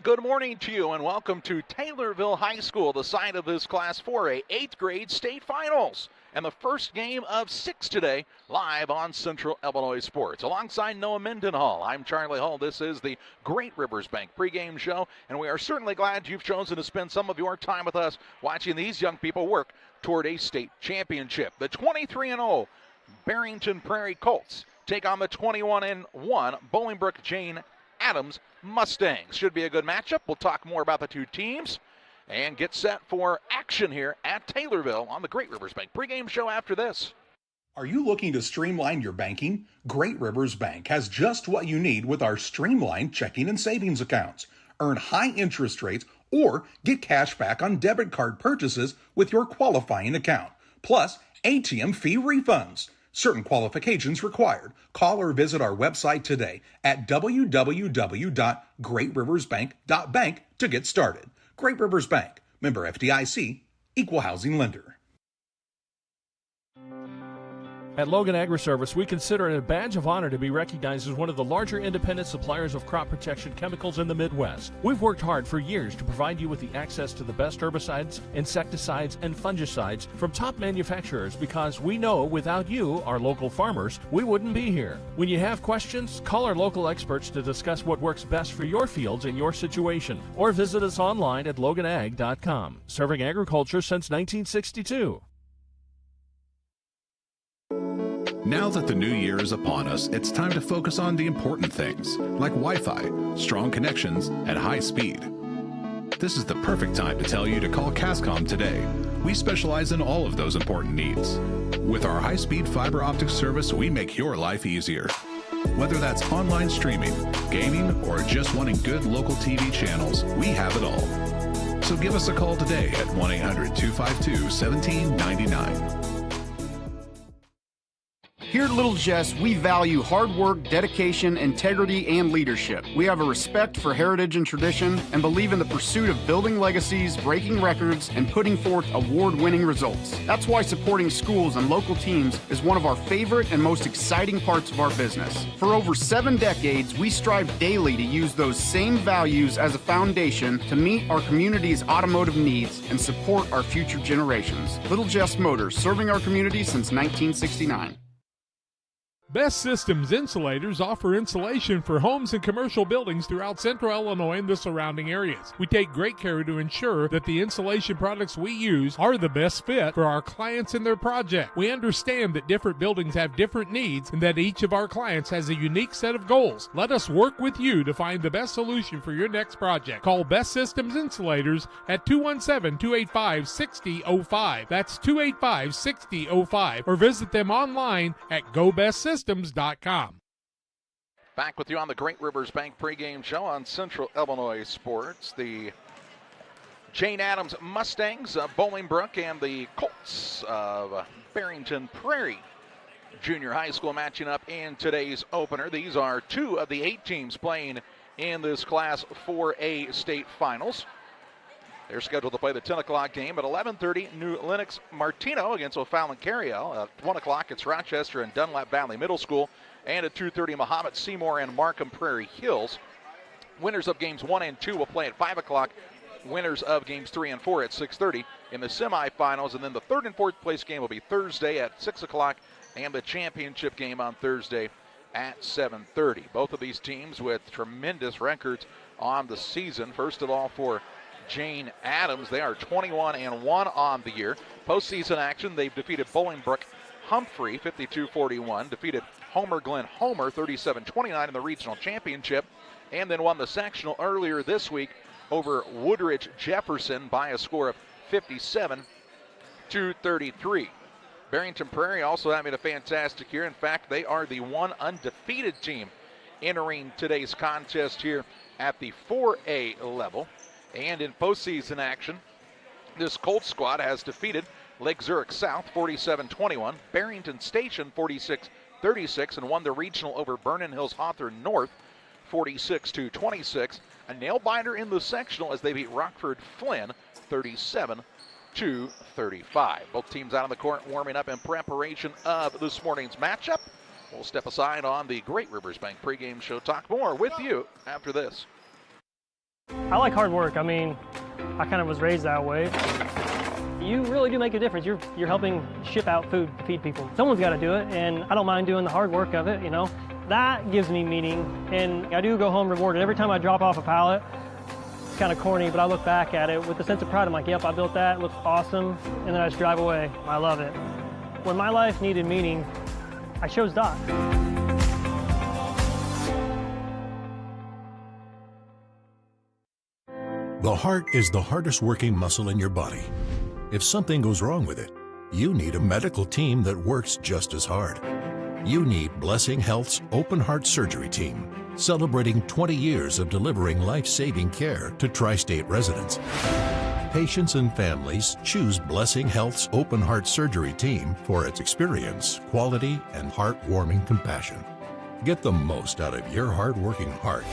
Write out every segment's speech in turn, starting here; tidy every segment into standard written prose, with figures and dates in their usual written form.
good morning to you and welcome to Taylorville High School, the site of this Class 4A 8th grade state finals. And the first game of 6 today, live on Central Illinois Sports. Alongside Noah Mendenhall, I'm Charlie Hull. This is the Great Rivers Bank pregame show, and we are certainly glad you've chosen to spend some of your time with us watching these young people work toward a state championship. The 23-0 Barrington Prairie Colts take on the 21-1 Bolingbrook Jane Addams Mustangs. Should be a good matchup. We'll talk more about the two teams and get set for action here at Taylorville on the Great Rivers Bank pregame show after this. Are you looking to streamline your banking? Great Rivers Bank has just what you need with our streamlined checking and savings accounts. Earn high interest rates or get cash back on debit card purchases with your qualifying account. Plus, ATM fee refunds. Certain qualifications required. Call or visit our website today at www.greatriversbank.bank to get started. Great Rivers Bank, member FDIC, equal housing lender. At Logan Agri-Service, we consider it a badge of honor to be recognized as one of the larger independent suppliers of crop protection chemicals in the Midwest. We've worked hard for years to provide you with the access to the best herbicides, insecticides, and fungicides from top manufacturers because we know without you, our local farmers, we wouldn't be here. When you have questions, call our local experts to discuss what works best for your fields and your situation, or visit us online at loganag.com. Serving agriculture since 1962. Now that the new year is upon us, it's time to focus on the important things, like Wi-Fi, strong connections, and high speed. This is the perfect time to tell you to call Cascom today. We specialize in all of those important needs. With our high-speed fiber optic service, we make your life easier. Whether that's online streaming, gaming, or just wanting good local TV channels, we have it all. So give us a call today at 1-800-252-1799. Here at Little Jess, we value hard work, dedication, integrity, and leadership. We have a respect for heritage and tradition and believe in the pursuit of building legacies, breaking records, and putting forth award-winning results. That's why supporting schools and local teams is one of our favorite and most exciting parts of our business. For over 7 decades, we strive daily to use those same values as a foundation to meet our community's automotive needs and support our future generations. Little Jess Motors, serving our community since 1969. Best Systems Insulators offer insulation for homes and commercial buildings throughout Central Illinois and the surrounding areas. We take great care to ensure that the insulation products we use are the best fit for our clients and their project. We understand that different buildings have different needs and that each of our clients has a unique set of goals. Let us work with you to find the best solution for your next project. Call Best Systems Insulators at 217-285-6005. That's 285-6005. Or visit them online at GoBestSystems.com. Back with you on the Great Rivers Bank pregame show on Central Illinois Sports. The Jane Addams Mustangs of Bolingbrook and the Colts of Barrington Prairie Junior High School matching up in today's opener. These are 2 of the 8 teams playing in this Class 4A state finals. They're scheduled to play the 10 o'clock game at 11:30. New Lenox Martino against O'Fallon Cariel. At 1 o'clock, it's Rochester and Dunlap Valley Middle School. And at 2:30, Mahomet Seymour and Markham Prairie Hills. Winners of games 1 and 2 will play at 5 o'clock. Winners of games 3 and 4 at 6:30 in the semifinals. And then the 3rd and 4th place game will be Thursday at 6 o'clock. And the championship game on Thursday at 7:30. Both of these teams with tremendous records on the season. First of all, for Jane Addams, they are 21-1 on the year. Postseason action, they've defeated Bolingbrook Humphrey 52-41, defeated Homer Glen Homer 37-29 in the regional championship, and then won the sectional earlier this week over Woodridge Jefferson by a score of 57-33. Barrington Prairie also having a fantastic year. In fact, they are the one undefeated team entering today's contest here at the 4A level. And in postseason action, this Colts squad has defeated Lake Zurich South 47-21, Barrington Station 46-36, and won the regional over Vernon Hills Hawthorne North 46-26. A nail biter in the sectional as they beat Rockford Flynn 37-35. Both teams out on the court warming up in preparation of this morning's matchup. We'll step aside on the Great Rivers Bank pregame show. Talk more with you after this. I like hard work. I mean, I kind of was raised that way. You really do make a difference. You're helping ship out food to feed people. Someone's got to do it, and I don't mind doing the hard work of it, you know. That gives me meaning, and I do go home rewarded. Every time I drop off a pallet, it's kind of corny, but I look back at it with a sense of pride. I'm like, yep, I built that, it looks awesome, and then I just drive away. I love it. When my life needed meaning, I chose Doc. The heart is the hardest working muscle in your body. If something goes wrong with it, you need a medical team that works just as hard. You need Blessing Health's Open Heart Surgery Team, celebrating 20 years of delivering life-saving care to tri-state residents. Patients and families choose Blessing Health's Open Heart Surgery Team for its experience, quality, and heartwarming compassion. Get the most out of your hard-working heart.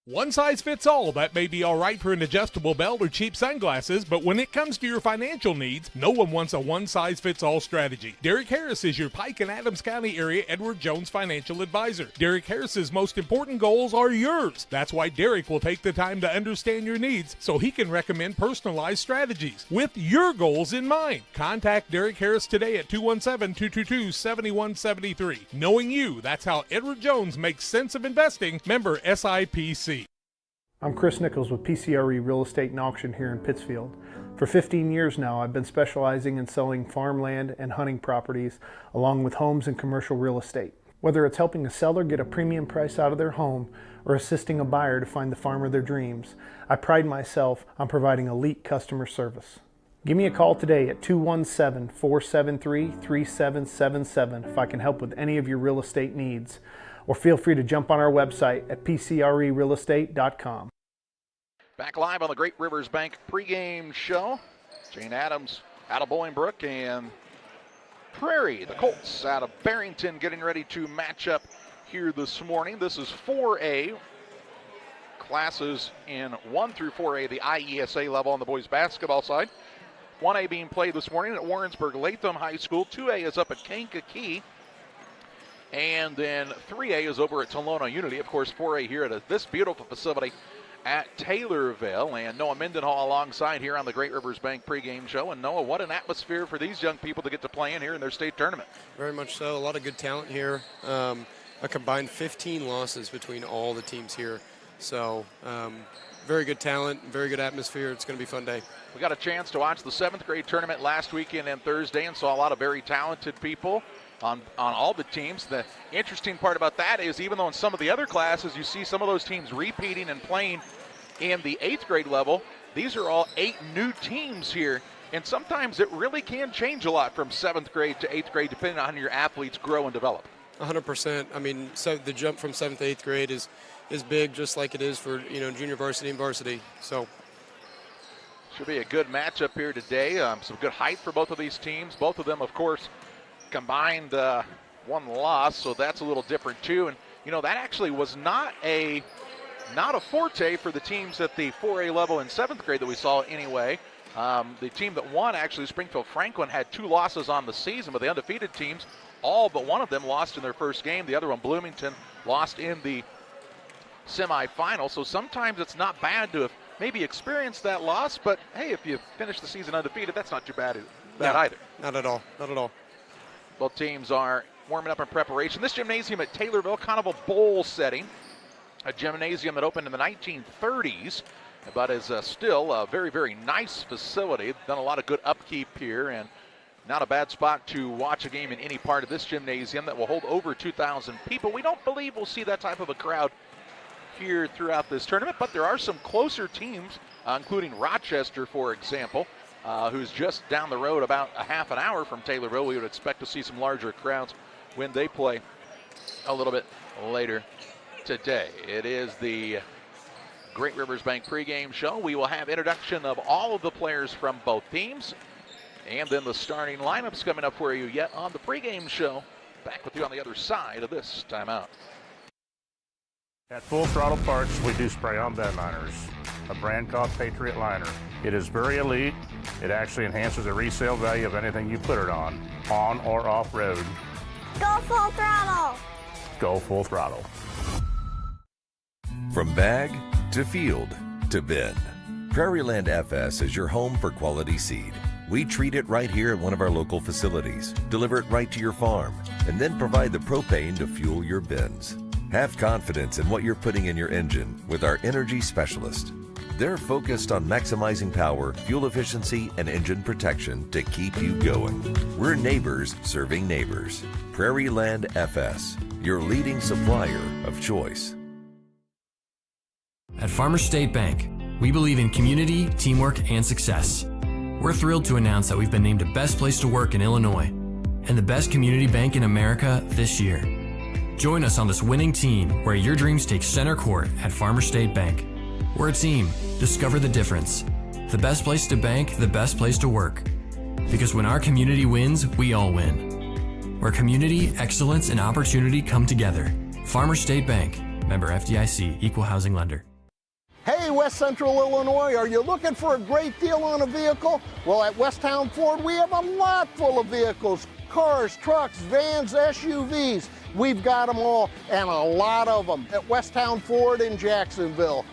One size fits all. That may be all right for an adjustable belt or cheap sunglasses, but when it comes to your financial needs, no one wants a one-size-fits-all strategy. Derek Harris is your Pike and Addams County area Edward Jones financial advisor. Derek Harris's most important goals are yours. That's why Derek will take the time to understand your needs so he can recommend personalized strategies with your goals in mind. Contact Derek Harris today at 217-222-7173. Knowing you, that's how Edward Jones makes sense of investing. Member SIPC. I'm Chris Nichols with PCRE Real Estate and Auction here in Pittsfield. For 15 years now, I've been specializing in selling farmland and hunting properties along with homes and commercial real estate. Whether it's helping a seller get a premium price out of their home or assisting a buyer to find the farm of their dreams, I pride myself on providing elite customer service. Give me a call today at 217-473-3777 if I can help with any of your real estate needs, or feel free to jump on our website at pcrerealestate.com. Back live on the Great Rivers Bank pregame show. Jane Addams out of Bolingbrook and Prairie, the Colts out of Barrington, getting ready to match up here this morning. This is 4A. Classes in 1 through 4A, the IESA level on the boys basketball side. 1A being played this morning at Warrensburg Latham High School. 2A is up at Kankakee. And then 3A is over at Tolono Unity. Of course, 4A here at this beautiful facility at Taylorville. And Noah Mendenhall alongside here on the Great Rivers Bank pregame show. And Noah, what an atmosphere for these young people to get to play in here in their state tournament. Very much so. A lot of good talent here. A combined 15 losses between all the teams here. So very good talent, very good atmosphere. It's going to be a fun day. We got a chance to watch the 7th grade tournament last weekend and Thursday and saw a lot of very talented people on all the teams. The interesting part about that is even though in some of the other classes you see some of those teams repeating and playing in the 8th grade level, these are all 8 new teams here. And sometimes it really can change a lot from 7th grade to 8th grade depending on how your athletes grow and develop. 100%. I mean, so the jump from 7th to 8th grade is big, just like it is for, junior varsity and varsity. So should be a good matchup here today. Some good height for both of these teams. Both of them, of course, combined 1 loss, so that's a little different too. And that actually was not a forte for the teams at the 4A level in 7th grade that we saw anyway. The team that won, actually, Springfield Franklin, had 2 losses on the season, but the undefeated teams, all but one of them lost in their first game. The other one, Bloomington, lost in the semifinal. So sometimes it's not bad to have maybe experienced that loss, but hey, if you finish the season undefeated, that's not too bad either. Not at all. Not at all. Both teams are warming up in preparation. This gymnasium at Taylorville, kind of a bowl setting. A gymnasium that opened in the 1930s, but is still a very, very nice facility. Done a lot of good upkeep here, and not a bad spot to watch a game in any part of this gymnasium that will hold over 2,000 people. We don't believe we'll see that type of a crowd here throughout this tournament, but there are some closer teams, including Rochester, for example, who's just down the road about a half an hour from Taylorville. We would expect to see some larger crowds when they play a little bit later today. It is the Great Rivers Bank pregame show. We will have introduction of all of the players from both teams, and then the starting lineups coming up for you yet on the pregame show. Back with you on the other side of this timeout. At Full Throttle Parts, we do spray-on bed liners, a brand called Patriot Liner. It is very elite. It actually enhances the resale value of anything you put it on or off-road. Go Full Throttle! Go Full Throttle. From bag to field to bin, Prairieland FS is your home for quality seed. We treat it right here at one of our local facilities, deliver it right to your farm, and then provide the propane to fuel your bins. Have confidence in what you're putting in your engine with our energy specialist. They're focused on maximizing power, fuel efficiency, and engine protection to keep you going. We're neighbors serving neighbors. Prairieland FS, your leading supplier of choice. At Farmer State Bank, we believe in community, teamwork, and success. We're thrilled to announce that we've been named the best place to work in Illinois and the best community bank in America this year. Join us on this winning team where your dreams take center court at Farmer State Bank. We're a team. Discover the difference. The best place to bank, the best place to work. Because when our community wins, we all win. Where community, excellence, and opportunity come together. Farmer State Bank. Member FDIC. Equal housing lender. Hey, West Central Illinois, are you looking for a great deal on a vehicle? Well, at Westtown Ford, we have a lot full of vehicles. Cars, trucks, vans, SUVs. We've got them all, and a lot of them at Westtown Ford in Jacksonville.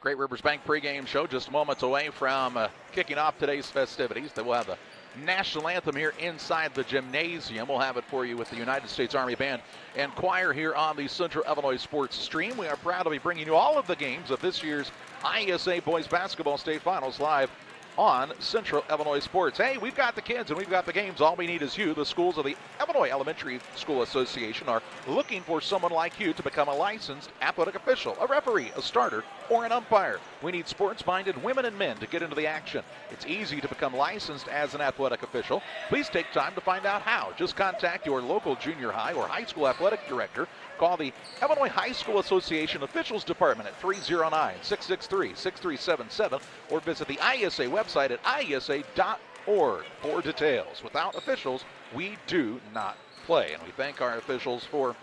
Great Rivers Bank pregame show just moments away from kicking off today's festivities. They will have the national anthem here inside the gymnasium. We'll have it for you with the United States Army Band and Choir here on the Central Illinois Sports Stream. We are proud to be bringing you all of the games of this year's IESA Boys Basketball State Finals live on Central Illinois Sports. Hey, we've got the kids and we've got the games. All we need is you. The schools of the Illinois Elementary School Association are looking for someone like you to become a licensed athletic official, a referee, a starter, or an umpire. We need sports-minded women and men to get into the action. It's easy to become licensed as an athletic official. Please take time to find out how. Just contact your local junior high or high school athletic director. Call the Illinois High School Association Officials Department at 309-663-6377 or visit the IESA website at iesa.org for details. Without officials, we do not play. And we thank our officials for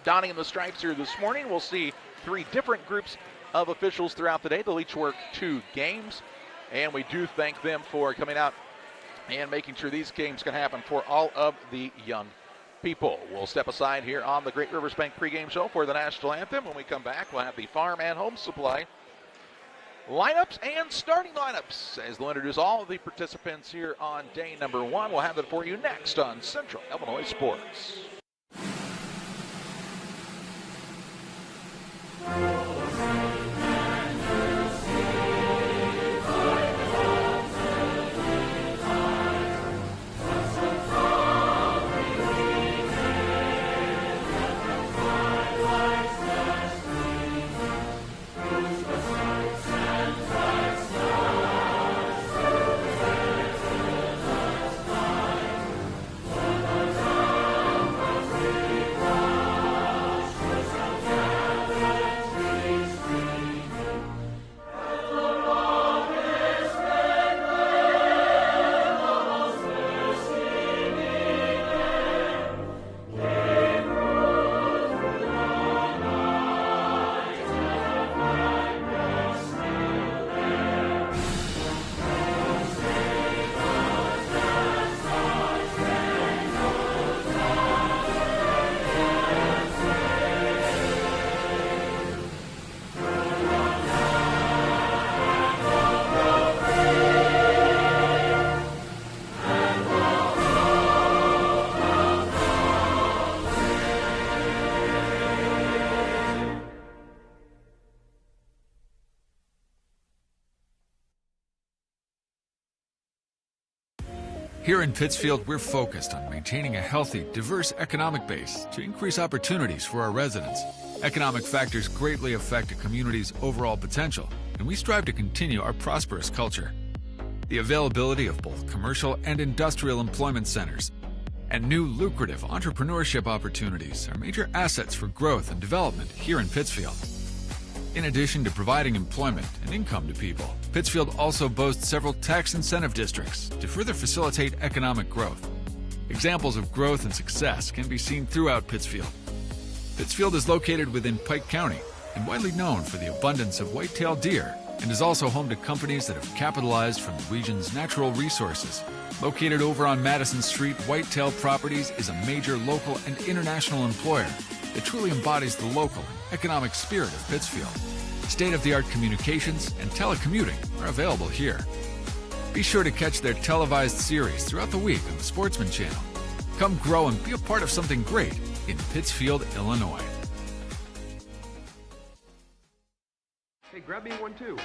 donning the stripes here this morning. We'll see 3 different groups of officials throughout the day. They'll each work 2 games. And we do thank them for coming out and making sure these games can happen for all of the young people. We'll step aside here on the Great Rivers Bank pregame show for the national anthem. When we come back, we'll have the Farm and Home Supply lineups and starting lineups as they'll introduce all of the participants here on day number 1. We'll have that for you next on Central Illinois Sports. Here in Pittsfield, we're focused on maintaining a healthy, diverse economic base to increase opportunities for our residents. Economic factors greatly affect a community's overall potential, and we strive to continue our prosperous culture. The availability of both commercial and industrial employment centers And new lucrative entrepreneurship opportunities are major assets for growth and development here in Pittsfield. In addition to providing employment and income to people, Pittsfield also boasts several tax incentive districts to further facilitate economic growth. Examples of growth and success can be seen throughout Pittsfield. Pittsfield is located within Pike County and widely known for the abundance of white-tailed deer, and is also home to companies that have capitalized from the region's natural resources. Located over on Madison Street, Whitetail Properties is a major local and international employer that truly embodies the local and economic spirit of Pittsfield. State-of-the-art communications and telecommuting are available here. Be sure to catch their televised series throughout the week on the Sportsman Channel. Come grow and be a part of something great in Pittsfield, Illinois. Hey, grab me one too.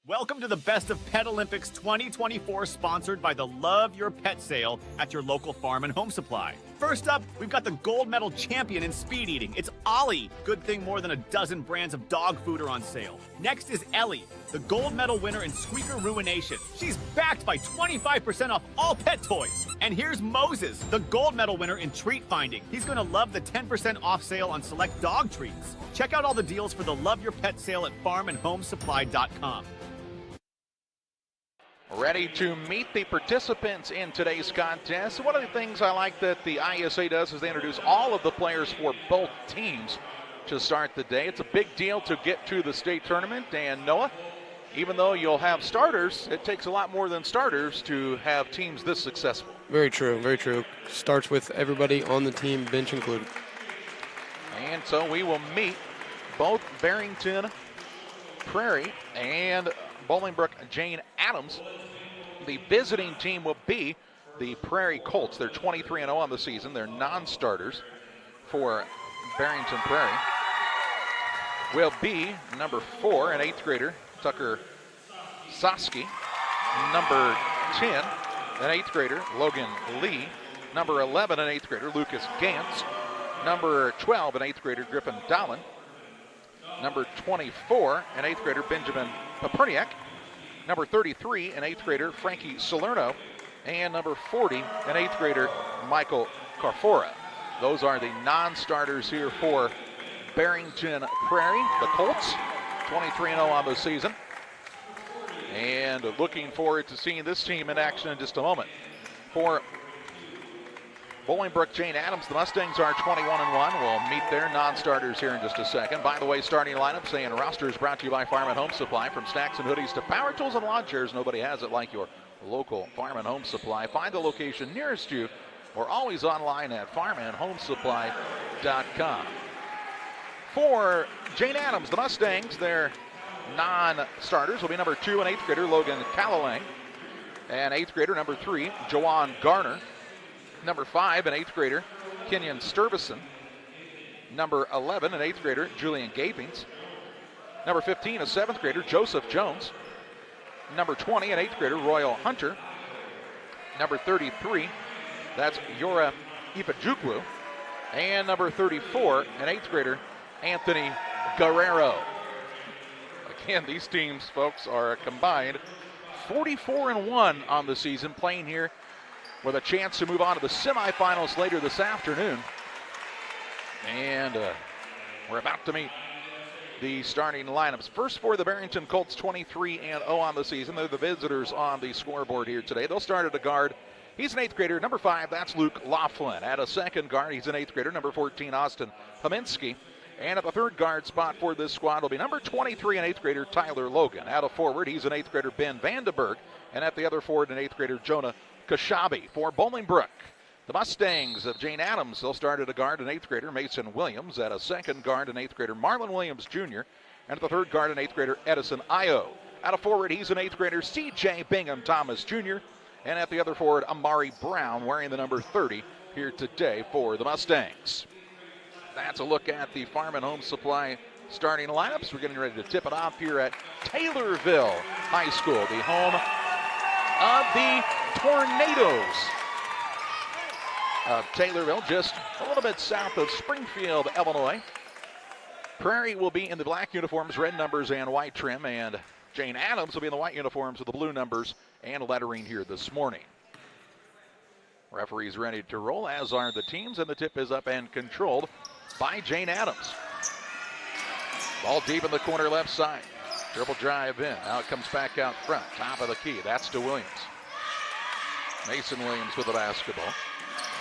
Welcome to the Best of Pet Olympics 2024, sponsored by the Love Your Pet sale at your local farm and home supply. First up, we've got the gold medal champion in speed eating. It's Ollie. Good thing more than a dozen brands of dog food are on sale. Next is Ellie, the gold medal winner in squeaker ruination. She's backed by 25% off all pet toys. And here's Moses, the gold medal winner in treat finding. He's going to love the 10% off sale on select dog treats. Check out all the deals for the Love Your Pet sale at farmandhomesupply.com. Ready to meet the participants in today's contest. One of the things I like that the IESA does is they introduce all of the players for both teams to start the day. It's a big deal to get to the state tournament. And Noah, even though you'll have starters, it takes a lot more than starters to have teams this successful. Very true, very true. Starts with everybody on the team, bench included. And so we will meet both Barrington, Prairie, and Bolingbrook Jane Addams. The visiting team will be the Prairie Colts. They're 23-0 on the season. They're non-starters for Barrington Prairie. Will be number 4, an 8th grader, Tucker Soski. Number 10, an 8th grader, Logan Lee. Number 11, an 8th grader, Lucas Gantz. Number 12, an 8th grader, Griffin Dallin. Number 24, an 8th grader, Benjamin Paperniak. Number 33, an 8th grader, Frankie Salerno. And number 40, an 8th grader, Michael Carfora. Those are the non-starters here for Barrington Prairie. The Colts, 23-0 on the season. And looking forward to seeing this team in action in just a moment. For Bolingbrook Jane Addams, the Mustangs are 21-1. We'll meet their non-starters here in just a second. By the way, starting lineups and rosters brought to you by Farm and Home Supply. From snacks and hoodies to power tools and lawn chairs, nobody has it like your local Farm and Home Supply. Find the location nearest you or always online at farmandhomesupply.com. For Jane Addams, the Mustangs, their non-starters will be number 2, an 8th grader, Logan Callalang. And 8th grader, number 3, Joanne Garner. Number 5, an 8th grader, Kenyon Sturvison. Number 11, an 8th grader, Julian Gapings. Number 15, a 7th grader, Joseph Jones. Number 20, an 8th grader, Royal Hunter. Number 33, that's Yora Ipajukwu. And number 34, an 8th grader, Anthony Guerrero. Again, these teams, folks, are combined 44-1 on the season, playing here with a chance to move on to the semifinals later this afternoon. And we're about to meet the starting lineups. First for the Barrington Colts, 23-0 on the season. They're the visitors on the scoreboard here today. They'll start at a guard. He's an 8th grader. Number 5, that's Luke Laughlin. At a second guard, he's an 8th grader. Number 14, Austin Hominski. And at the third guard spot for this squad will be number 23, an 8th grader, Tyler Logan. At a forward, he's an 8th grader, Ben Vandenberg. And at the other forward, an 8th grader, Jonah Kashabi. For Bolingbrook, the Mustangs of Jane Addams, they'll start at a guard, an 8th grader, Mason Williams. At a second guard, an 8th grader, Marlon Williams Jr. And at the third guard, an 8th grader, Edison Io. At a forward, he's an 8th grader, C.J. Bingham Thomas Jr. And at the other forward, Amari Brown, wearing the number 30, here today for the Mustangs. That's a look at the Farm and Home Supply starting lineups. We're getting ready to tip it off here at Taylorville High School, the home of the Tornadoes of Taylorville, just a little bit south of Springfield, Illinois. Prairie will be in the black uniforms, red numbers, and white trim, and Jane Addams will be in the white uniforms with the blue numbers and lettering here this morning. Referees ready to roll, as are the teams, and the tip is up and controlled by Jane Addams. Ball deep in the corner left side. Dribble drive in. Now it comes back out front. Top of the key. That's to Williams. Mason Williams with the basketball.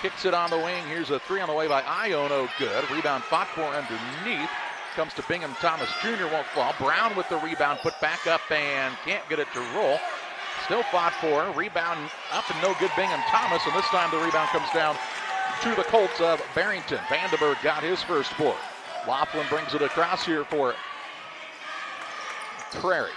Kicks it on the wing. Here's a three on the way by Io. No good. Rebound fought for underneath. Comes to Bingham Thomas Jr. Won't fall. Brown with the rebound. Put back up and can't get it to roll. Still fought for. Rebound up and no good. Bingham Thomas. And this time the rebound comes down to the Colts of Barrington. Vandenberg got his first board. Laughlin brings it across here for Prairie.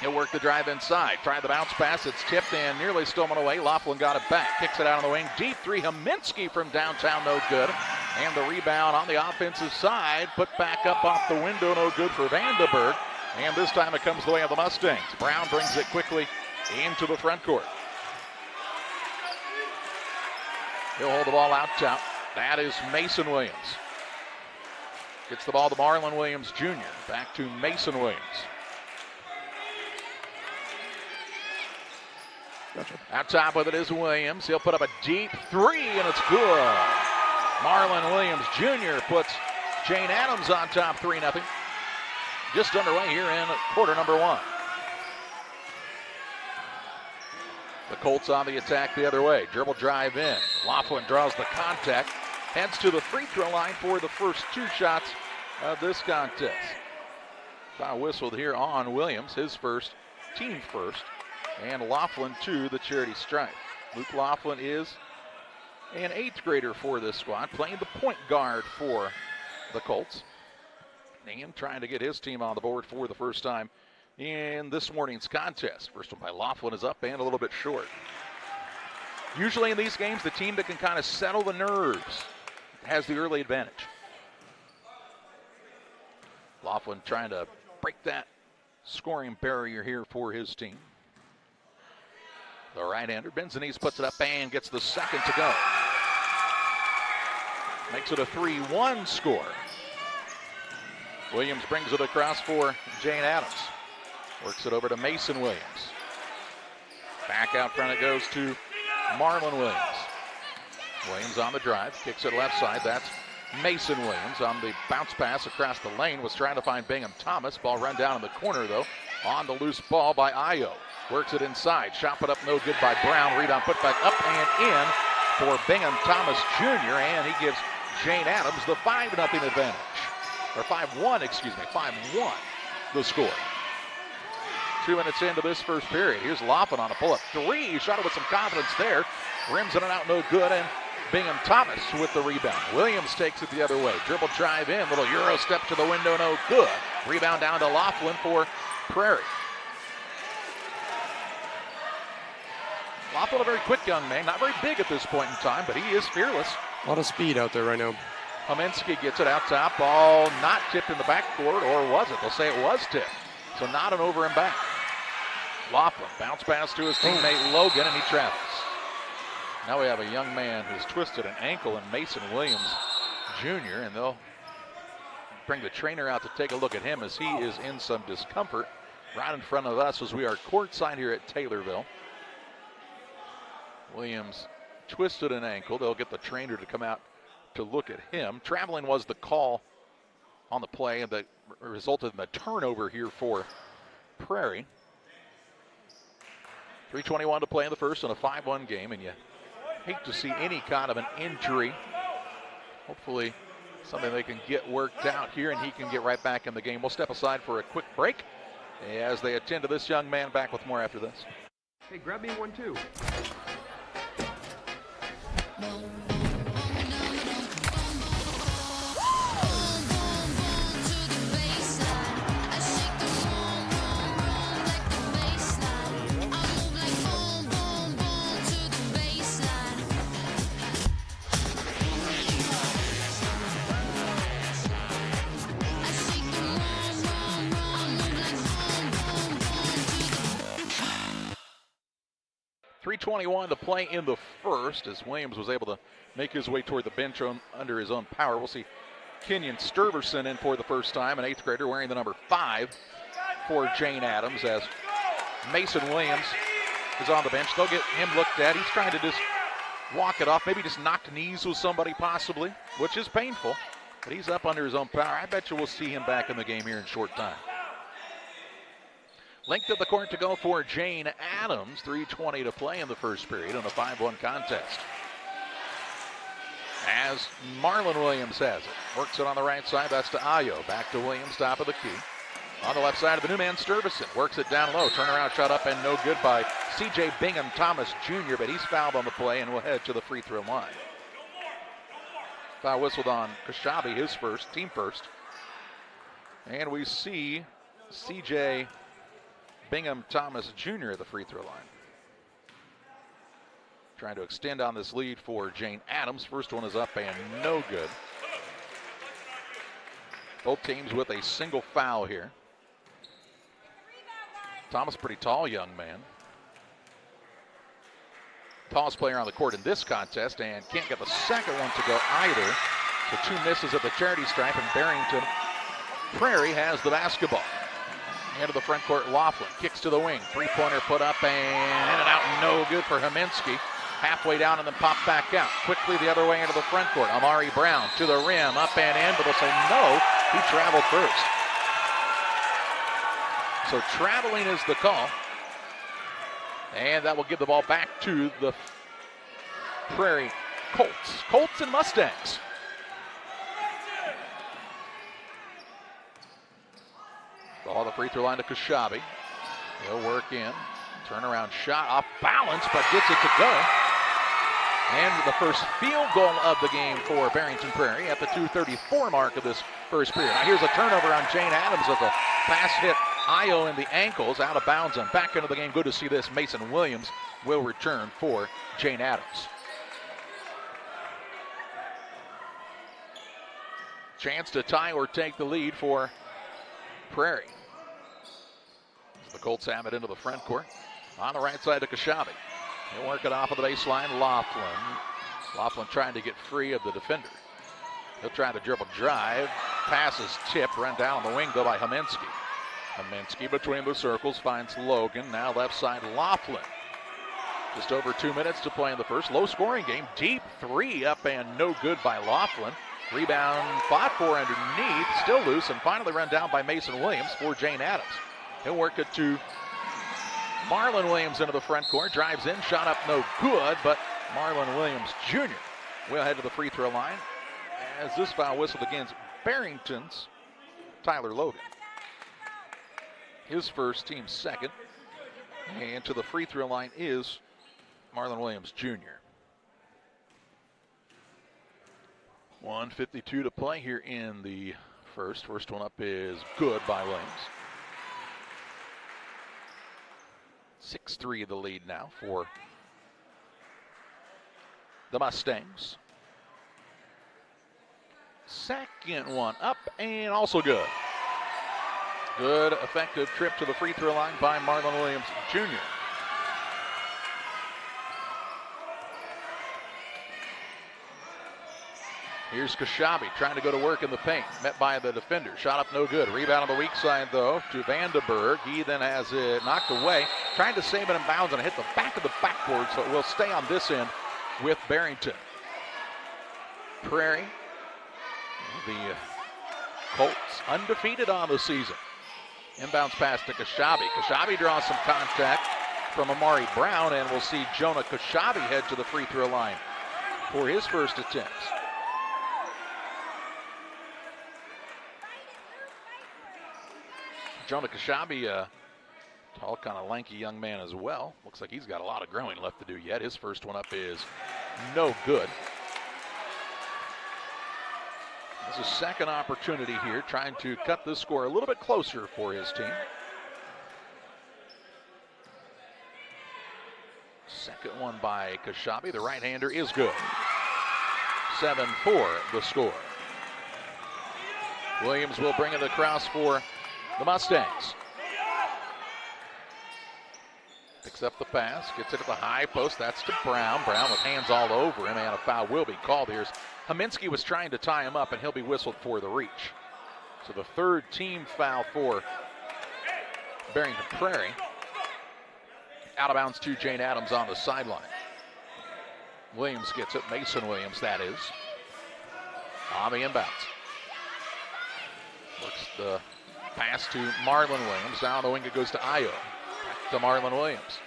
He'll work the drive inside. Try the bounce pass. It's tipped and nearly stolen away. Laughlin got it back. Kicks it out on the wing. Deep three. Haminsky from downtown. No good. And the rebound on the offensive side. Put back up off the window. No good for Vandenberg. And this time it comes the way of the Mustangs. Brown brings it quickly into the front court. He'll hold the ball out top. That is Mason Williams. Gets the ball to Marlon Williams Jr. Back to Mason Williams. Gotcha. Out top with it is Williams. He'll put up a deep three, and it's good. Marlon Williams Jr. puts Jane Addams on top 3-0. Just underway here in quarter number one. The Colts on the attack the other way. Dribble drive in. Laughlin draws the contact. Heads to the free throw line for the first two shots of this contest. Foul whistled here on Williams, his first, team first. And Laughlin to the charity stripe. Luke Laughlin is an 8th grader for this squad, playing the point guard for the Colts. And trying to get his team on the board for the first time in this morning's contest. First one by Laughlin is up and a little bit short. Usually in these games, the team that can kind of settle the nerves has the early advantage. Laughlin trying to break that scoring barrier here for his team. The right-hander, Benzenese puts it up and gets the second to go. Makes it a 3-1 score. Williams brings it across for Jane Addams. Works it over to Mason Williams. Back out front it goes to Marlon Williams. Williams on the drive, kicks it left side. That's Mason Williams on the bounce pass across the lane. Was trying to find Bingham Thomas. Ball run down in the corner though. On the loose ball by Io. Works it inside. Shot put up no good by Brown. Rebound put back up and in for Bingham Thomas Jr. And he gives Jane Addams the 5-0 advantage. Or 5-1, excuse me. 5-1 the score. 2 minutes into this first period. Here's Laughlin on a pull-up three. Shot it with some confidence there. Rims in and out, no good. And Bingham Thomas with the rebound. Williams takes it the other way. Dribble drive in. Little Euro step to the window, no good. Rebound down to Laughlin for Prairie. Laughlin, a very quick young man. Not very big at this point in time, but he is fearless. A lot of speed out there right now. Haminsky gets it out top. Ball not tipped in the backcourt, or was it? They'll say it was tipped. So not an over and back. Laughlin bounce pass to his teammate Logan, and he travels. Now we have a young man who's twisted an ankle in Mason Williams Jr., and they'll bring the trainer out to take a look at him as he is in some discomfort right in front of us as we are courtside here at Taylorville. Williams twisted an ankle. They'll get the trainer to come out to look at him. Traveling was the call on the play that resulted in the turnover here for Prairie. 3:21 to play in the first in a 5-1 game, and you hate to see any kind of an injury. Hopefully something they can get worked out here and he can get right back in the game. We'll step aside for a quick break as they attend to this young man. Back with more after this. Hey, grab me one too. 3:21 to play in the first as Williams was able to make his way toward the bench under his own power. We'll see Kenyon Stuyvesant in for the first time, an 8th grader wearing the number 5 for Jane Addams, as Mason Williams is on the bench. They'll get him looked at. He's trying to just walk it off, maybe just knock knees with somebody possibly, which is painful, but he's up under his own power. I bet you we'll see him back in the game here in short time. Length of the court to go for Jane Addams. 3:20 to play in the first period in a 5-1 contest. As Marlon Williams has it. Works it on the right side. That's to Ayo. Back to Williams, top of the key. On the left side of the new man, Stuyvesant. Works it down low. Turnaround shot up and no good by C.J. Bingham Thomas Jr., but he's fouled on the play and will head to the free throw line. Foul whistled on Kashabi, his first, team first. And we see C.J. Bingham Thomas Jr. at the free throw line. Trying to extend on this lead for Jane Addams. First one is up and no good. Both teams with a single foul here. Thomas, pretty tall young man. Tallest player on the court in this contest, and can't get the second one to go either. So 2 misses at the charity stripe, and Barrington Prairie has the basketball. Into the front court, Laughlin kicks to the wing. 3-pointer put up and in and out, no good for Haminsky. Halfway down and then popped back out. Quickly the other way into the front court. Amari Brown to the rim, up and in, but they'll say no, he traveled first. So traveling is the call. And that will give the ball back to the Prairie Colts. Colts and Mustangs. Ball the free throw line to Kashabi. He'll work in. Turnaround shot off balance, but gets it to go. And the first field goal of the game for Barrington Prairie at the 2:34 mark of this first period. Now here's a turnover on Jane Addams as a pass hit Ayo in the ankles, out of bounds and back into the game. Good to see this. Mason Williams will return for Jane Addams. Chance to tie or take the lead for Prairie. The Colts have it into the front court. On the right side to Kashabi. He'll work it off of the baseline. Laughlin trying to get free of the defender. He'll try the dribble drive. Pass is tipped. Run down the wing though by Haminsky. Haminsky between the circles finds Logan. Now left side Laughlin. Just over 2 minutes to play in the first. Low scoring game. Deep 3 up and no good by Laughlin. Rebound fought for underneath. Still loose and finally run down by Mason Williams for Jane Addams. He'll work it to Marlon Williams into the front court. Drives in, shot up no good, but Marlon Williams Jr. will head to the free throw line as this foul whistled against Barrington's Tyler Logan. His first, team second. And to the free throw line is Marlon Williams Jr. 1:52 to play here in the first. First one up is good by Williams. 6-3 the lead now for the Mustangs. Second one up and also good. Good, effective trip to the free throw line by Marlon Williams Jr. Here's Kashabi trying to go to work in the paint. Met by the defender. Shot up no good. Rebound on the weak side, though, to Vandenberg. He then has it knocked away. Trying to save it in bounds and hit the back of the backboard, so it will stay on this end with Barrington. Prairie, the Colts, undefeated on the season. Inbounds pass to Kashabi. Kashabi draws some contact from Amari Brown, and we'll see Jonah Kashabi head to the free throw line for his first attempts. Jonah Kashabi, tall, kind of lanky young man as well. Looks like he's got a lot of growing left to do yet. His first one up is no good. This is a second opportunity here, trying to cut this score a little bit closer for his team. Second one by Kashabi. The right-hander is good. 7-4 the score. Williams will bring it across for the Mustangs. Picks up the pass, gets it at the high post. That's to Brown. Brown with hands all over him, and a foul will be called. Here's Haminsky was trying to tie him up, and he'll be whistled for the reach. So the third team foul for Barrington Prairie. Out of bounds to Jane Addams on the sideline. Williams gets it. Mason Williams, that is. On the inbounds. Works the pass to Marlon Williams. Down the wing it goes to Io. Back to Marlon Williams.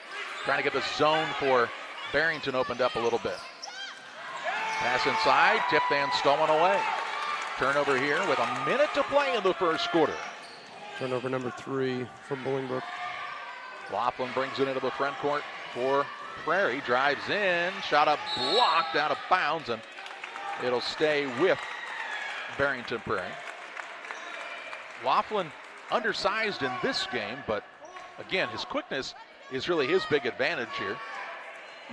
Trying to get the zone for Barrington opened up a little bit. Pass inside, tipped and stolen away. Turnover here with a minute to play in the first quarter. Turnover number 3 from Bolingbrook. Laughlin brings it into the front court for Prairie. Drives in, shot up blocked out of bounds, and it'll stay with Barrington Prairie. Laughlin undersized in this game, but again, his quickness is really his big advantage here.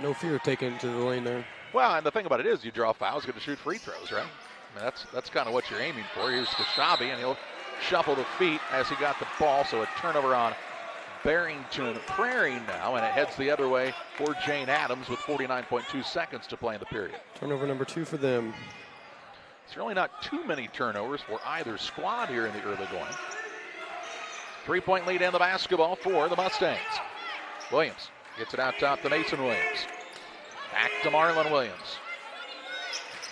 No fear taken to the lane there. Well, and the thing about it is you draw fouls, get to shoot free throws, right? I mean, that's kind of what you're aiming for. Here's Kashabi, and he'll shuffle the feet as he got the ball, so a turnover on Barrington Prairie now, and it heads the other way for Jane Addams with 49.2 seconds to play in the period. Turnover number 2 for them. It's really not too many turnovers for either squad here in the early going. 3-point lead in the basketball for the Mustangs. Williams gets it out top to Mason Williams. Back to Marlon Williams.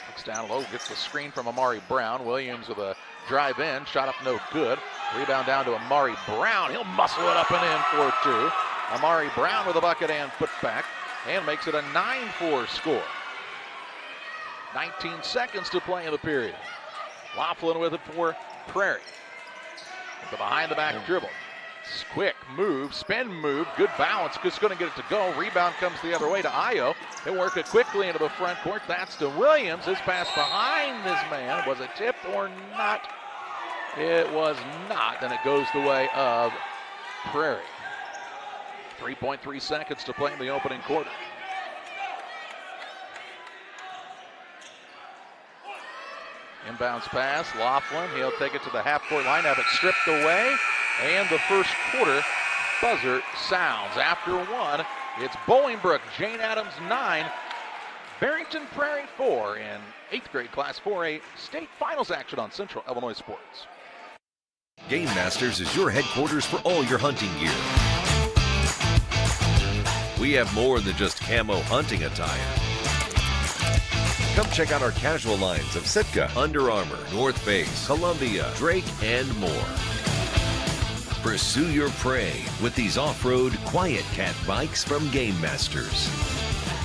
Looks down low, gets the screen from Amari Brown. Williams with a drive in, shot up no good. Rebound down to Amari Brown. He'll muscle it up and in for 2. Amari Brown with a bucket and putback, and makes it a 9-4 score. 19 seconds to play in the period. Laughlin with it for Prairie. The behind the back dribble. Quick move, spin move, good balance, just going to get it to go. Rebound comes the other way to Io. He'll work it quickly into the front court. That's to Williams. His pass behind this man. Was it tipped or not? It was not, and it goes the way of Prairie. 3.3 seconds to play in the opening quarter. Inbounds pass, Laughlin, he'll take it to the half-court line, have it stripped away, and the first quarter buzzer sounds. After 1, it's Bolingbrook, Jane Addams 9, Barrington Prairie 4 in 8th grade Class 4A state finals action on Central Illinois Sports. Game Masters is your headquarters for all your hunting gear. We have more than just camo hunting attire. Come check out our casual lines of Sitka, Under Armour, North Face, Columbia, Drake, and more. Pursue your prey with these off-road Quiet Cat bikes from Game Masters.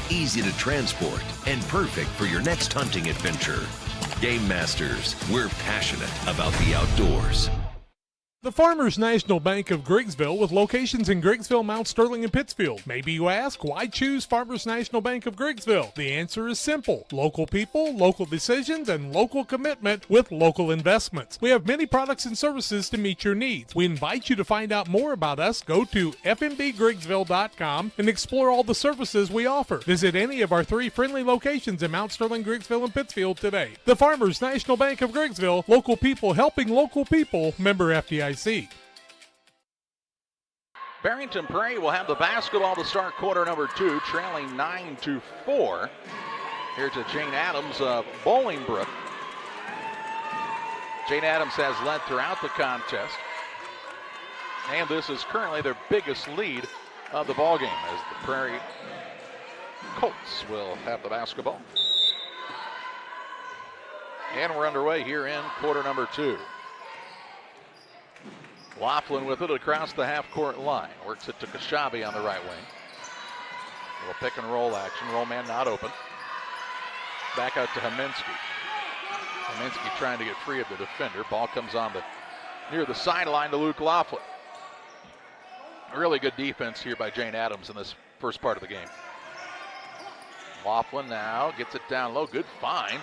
Easy to transport and perfect for your next hunting adventure. Game Masters, we're passionate about the outdoors. The Farmers National Bank of Griggsville with locations in Griggsville, Mount Sterling, and Pittsfield. Maybe you ask, why choose Farmers National Bank of Griggsville? The answer is simple. Local people, local decisions, and local commitment with local investments. We have many products and services to meet your needs. We invite you to find out more about us. Go to fnbgriggsville.com and explore all the services we offer. Visit any of our 3 friendly locations in Mount Sterling, Griggsville, and Pittsfield today. The Farmers National Bank of Griggsville, local people helping local people, member FDIC. Barrington Prairie will have the basketball to start quarter number 2, trailing 9-4. Here's to Jane Addams of Bolingbrook. Jane Addams has led throughout the contest, and this is currently their biggest lead of the ballgame as the Prairie Colts will have the basketball. And we're underway here in quarter number 2. Laughlin with it across the half-court line. Works it to Kashabi on the right wing. Little pick and roll action. Roll man not open. Back out to Haminsky. Haminsky trying to get free of the defender. Ball comes on near the sideline to Luke Laughlin. Really good defense here by Jane Addams in this first part of the game. Laughlin now gets it down low. Good find.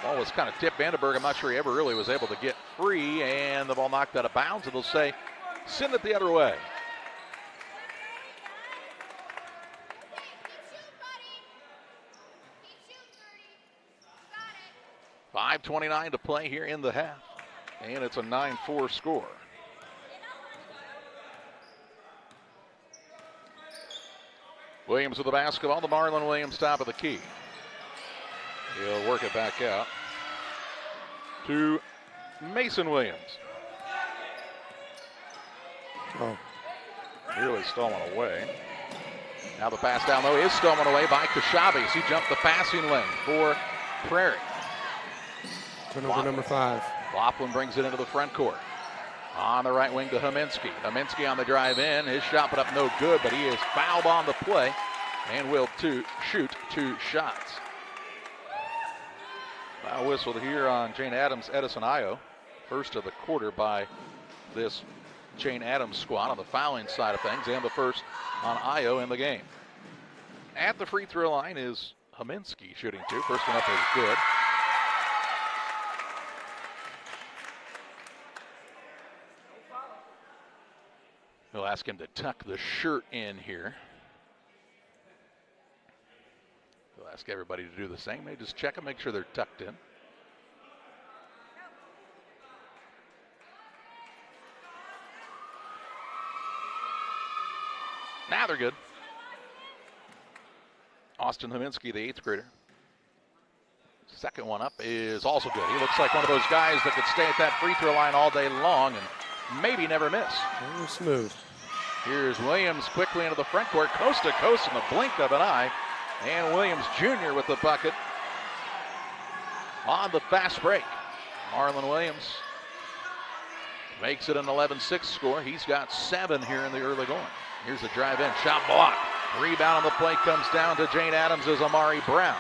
Ball was kind of tipped. Vandenberg, I'm not sure he ever really was able to get free, and the ball knocked out of bounds, and they'll say, send it the other way. .5:29 to play here in the half, and it's a 9-4 score. Williams with the basketball. The Marlon Williams top of the key. He'll work it back out to Mason Williams. Oh. Nearly stolen away. Now the pass down low is stolen away by Kashabi. He jumped the passing lane for Prairie. Turnover number 5. Laughlin brings it into the front court. On the right wing to Huminski. Huminski on the drive in. His shot put up no good, but he is fouled on the play and will shoot 2 shots. Foul whistled here on Jane Addams, Edison Io. First of the quarter by this Jane Addams squad on the fouling side of things, and the first on Io in the game. At the free throw line is Huminski shooting 2. First one up is good. He'll ask him to tuck the shirt in here. He'll ask everybody to do the same. They just check them, make sure they're tucked in. Now they're good. Austin Huminski, the 8th grader. Second one up is also good. He looks like one of those guys that could stay at that free throw line all day long and maybe never miss. Very smooth. Here's Williams quickly into the front court, coast to coast in the blink of an eye. And Williams Jr. with the bucket on the fast break. Marlon Williams makes it an 11-6 score. He's got 7 here in the early going. Here's the drive in, shot blocked. Rebound on the play comes down to Jane Addams as Amari Brown.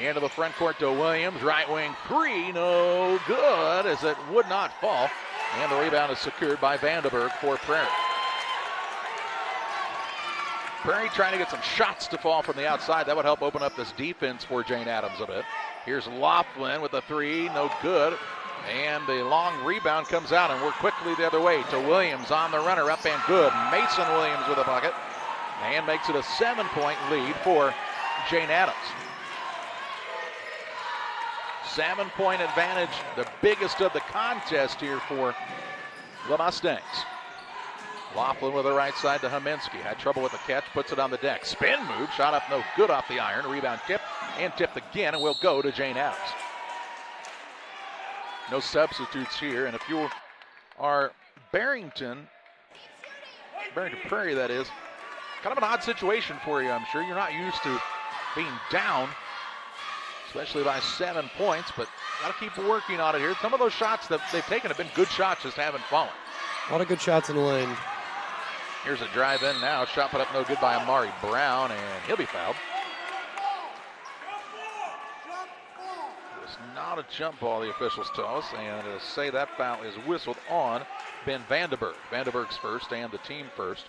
Into the front court to Williams, right wing 3, no good as it would not fall. And the rebound is secured by Vandenberg for Prairie. Prairie trying to get some shots to fall from the outside. That would help open up this defense for Jane Addams a bit. Here's Laughlin with the 3, no good. And the long rebound comes out, and we're quickly the other way to Williams on the runner, up and good. Mason Williams with a bucket and makes it a 7-point lead for Jane Addams. 7-point advantage, the biggest of the contest here for the Mustangs. Laughlin with the right side to Huminski. Had trouble with the catch, puts it on the deck. Spin move, shot up no good off the iron. Rebound tipped and tipped again, and will go to Jane Addams. No substitutes here, and if you are Barrington Prairie that is, kind of an odd situation for you, I'm sure. You're not used to being down, especially by 7 points, but got to keep working on it here. Some of those shots that they've taken have been good shots, just haven't fallen. A lot of good shots in the lane. Here's a drive in now. Shot put up no good by Amari Brown, and he'll be fouled. It's not a jump ball, the officials tell us, and to say that foul is whistled on Ben Vandenberg. Vandenberg's first and the team first.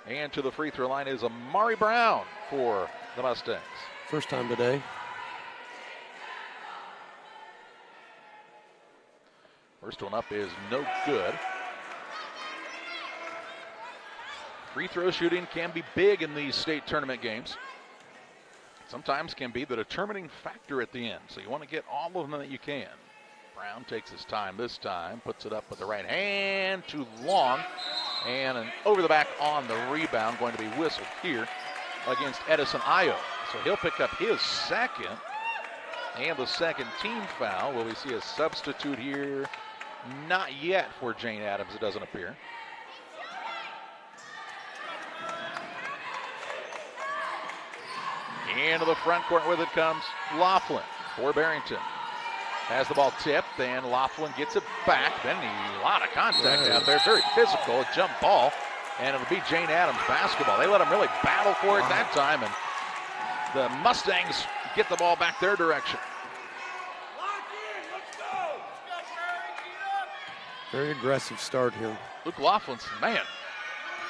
And to the free throw line is Amari Brown for the Mustangs. First time today. First one up is no good. Free throw shooting can be big in these state tournament games. Sometimes can be the determining factor at the end. So you want to get all of them that you can. Brown takes his time this time, puts it up with the right hand, too long, and an over the back on the rebound, going to be whistled here against Edison Io. So he'll pick up his second and the second team foul. Will we see a substitute here? Not yet for Jane Addams, it doesn't appear. Into the front court with it comes Laughlin for Barrington. Has the ball tipped, and Laughlin gets it back. Then a lot of contact out there. Very physical, a jump ball, and it'll be Jane Addams basketball. They let him really battle for it that time, and the Mustangs get the ball back their direction. Very aggressive start here. Luke Laughlin's, man,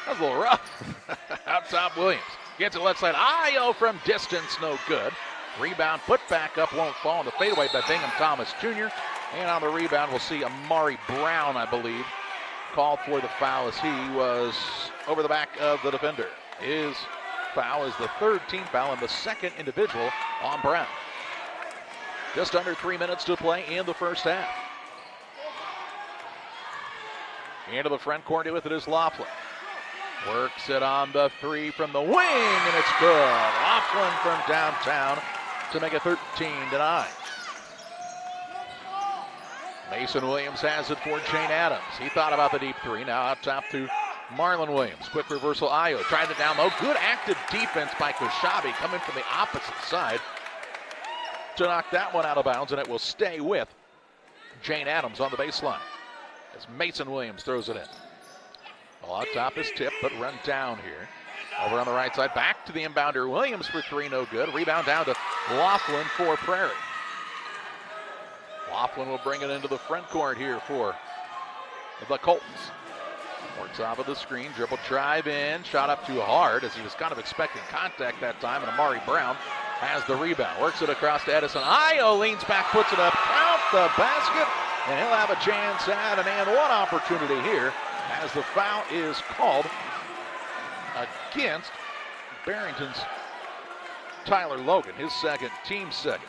that was a little rough. Out top, Williams. Gets it left side. Io from distance, no good. Rebound put back up, won't fall. On the fadeaway by Bingham Thomas Jr. And on the rebound, we'll see Amari Brown, I believe, called for the foul as he was over the back of the defender. His foul is the third team foul and the second individual on Brown. Just under 3 minutes to play in the first half. Into the front court with it is Laughlin. Works it on the three from the wing, and it's good. Laughlin from downtown to make it 13-9. Mason Williams has it for Jane Addams. He thought about the deep three. Now out top to Marlon Williams. Quick reversal. Ayo tried it down low. Good active defense by Kushabi coming from the opposite side to knock that one out of bounds, and it will stay with Jane Addams on the baseline as Mason Williams throws it in. Well, out top is tipped, but run down here. Over on the right side, back to the inbounder. Williams for three, no good. Rebound down to Laughlin for Prairie. Laughlin will bring it into the front court here for the Colts. Works off of the screen, dribble drive in, shot up too hard as he was kind of expecting contact that time, and Amari Brown has the rebound. Works it across to Edison. Ayo leans back, puts it up, count the basket, and he'll have a chance at an and one opportunity here as the foul is called against Barrington's Tyler Logan, his second, team second.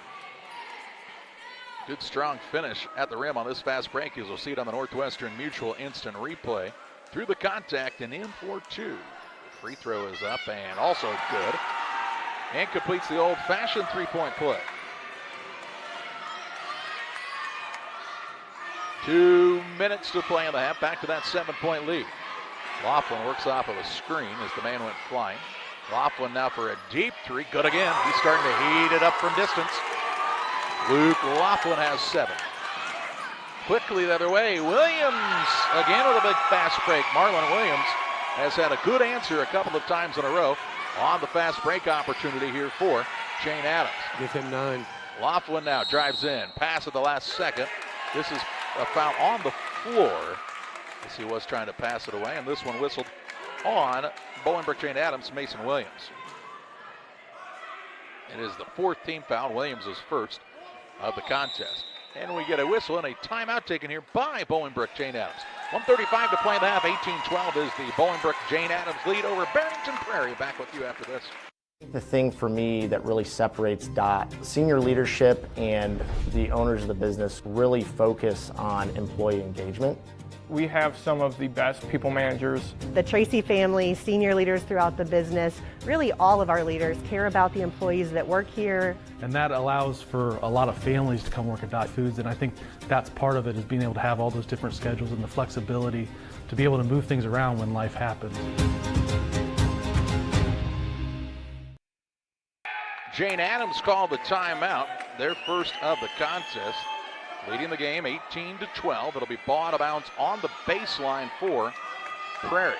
Good strong finish at the rim on this fast break, as we'll see it on the Northwestern Mutual instant replay. Through the contact and in for two. Free throw is up and also good. And completes the old-fashioned three-point play. 2 minutes to play in the half. Back to that 7-point lead. Laughlin works off of a screen as the man went flying. Laughlin now for a deep three. Good again. He's starting to heat it up from distance. Luke Laughlin has 7. Quickly the other way. Williams again with a big fast break. Marlon Williams has had a good answer a couple of times in a row on the fast break opportunity here for Jane Addams. Give him 9. Laughlin now drives in. Pass at the last second. This is a foul on the floor as he was trying to pass it away, and this one whistled on Bolingbrook Jane Addams, Mason Williams. It is the 4th team foul. Williams is first of the contest. And we get a whistle and a timeout taken here by Bolingbrook Jane Addams. 1:35 to play in the half. 18-12 is the Bolingbrook Jane Addams lead over Barrington Prairie. Back with you after this. The thing for me that really separates DOT, senior leadership and the owners of the business really focus on employee engagement. We have some of the best people managers. The Tracy family, senior leaders throughout the business, really all of our leaders care about the employees that work here. And that allows for a lot of families to come work at Dot Foods, and I think that's part of it, is being able to have all those different schedules and the flexibility to be able to move things around when life happens. Jane Addams called the timeout, their first of the contest. Leading the game 18-12. It'll be ball out of bounds on the baseline for Prairie.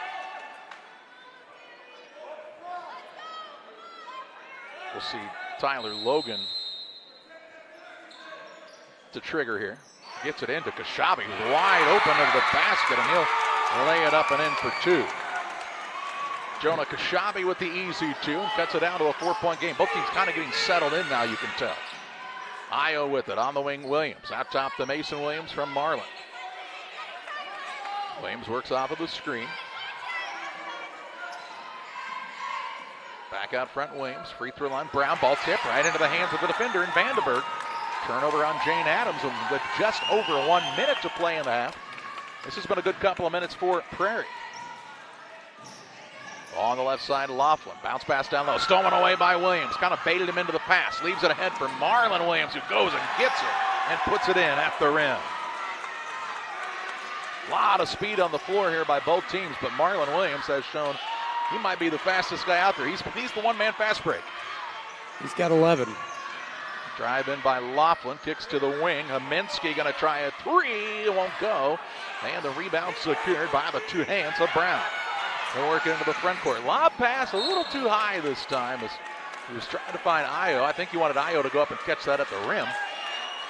We'll see Tyler Logan to trigger here. Gets it into Kushabi, who's wide open over the basket, and he'll lay it up and in for two. Jonah Kushabi with the easy two and cuts it down to a 4-point game. Both teams kind of getting settled in now, you can tell. Ayo with it on the wing, Williams. Out top to Mason Williams from Marlin. Williams works off of the screen. Back out front, Williams. Free throw line, Brown. Ball tip right into the hands of the defender in Vandenberg. Turnover on Jane Addams with just over 1 minute to play in the half. This has been a good couple of minutes for Prairie. On the left side, Laughlin. Bounce pass down low. Stolen away by Williams. Kind of baited him into the pass. Leaves it ahead for Marlon Williams, who goes and gets it and puts it in at the rim. A lot of speed on the floor here by both teams, but Marlon Williams has shown he might be the fastest guy out there. He's the one-man fast break. He's got 11. Drive in by Laughlin. Kicks to the wing. Haminsky going to try a three. It won't go. And the rebound secured by the two hands of Brown. They'll work it into the front court. Lob pass a little too high this time as he was trying to find Ayo. I think he wanted Ayo to go up and catch that at the rim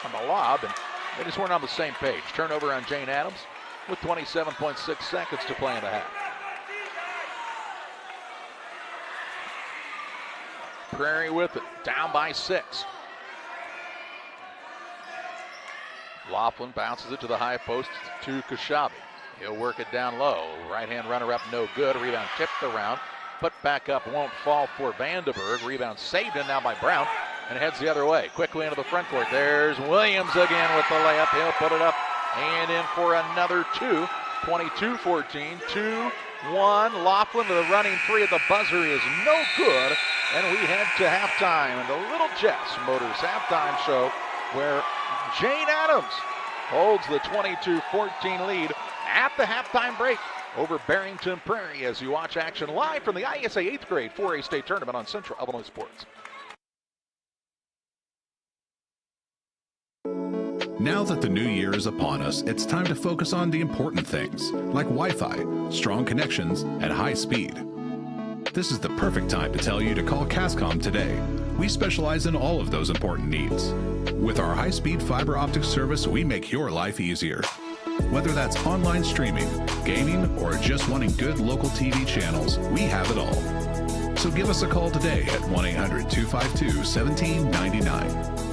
on the lob, and they just weren't on the same page. Turnover on Jane Addams with 27.6 seconds to play in the half. Prairie with it, down by 6. Laughlin bounces it to the high post to Kushabi. He'll work it down low. Right-hand runner-up, no good. Rebound tipped around. Put back up, won't fall for Vandenberg. Rebound saved in now by Brown, and heads the other way. Quickly into the front court. There's Williams again with the layup. He'll put it up and in for another two. 22-14, one. Laughlin to the running three at the buzzer is no good. And we head to halftime in the Little Jess Motors halftime show, where Jane Addams holds the 22-14 lead at the halftime break over Barrington Prairie, as you watch action live from the IESA 8th grade 4A state tournament on Central Illinois Sports. Now that the new year is upon us, it's time to focus on the important things, like Wi-Fi, strong connections, and high speed. This is the perfect time to tell you to call Cascom today. We specialize in all of those important needs. With our high-speed fiber optic service, we make your life easier. Whether that's online streaming, gaming, or just wanting good local TV channels, we have it all. So give us a call today at 1-800-252-1799.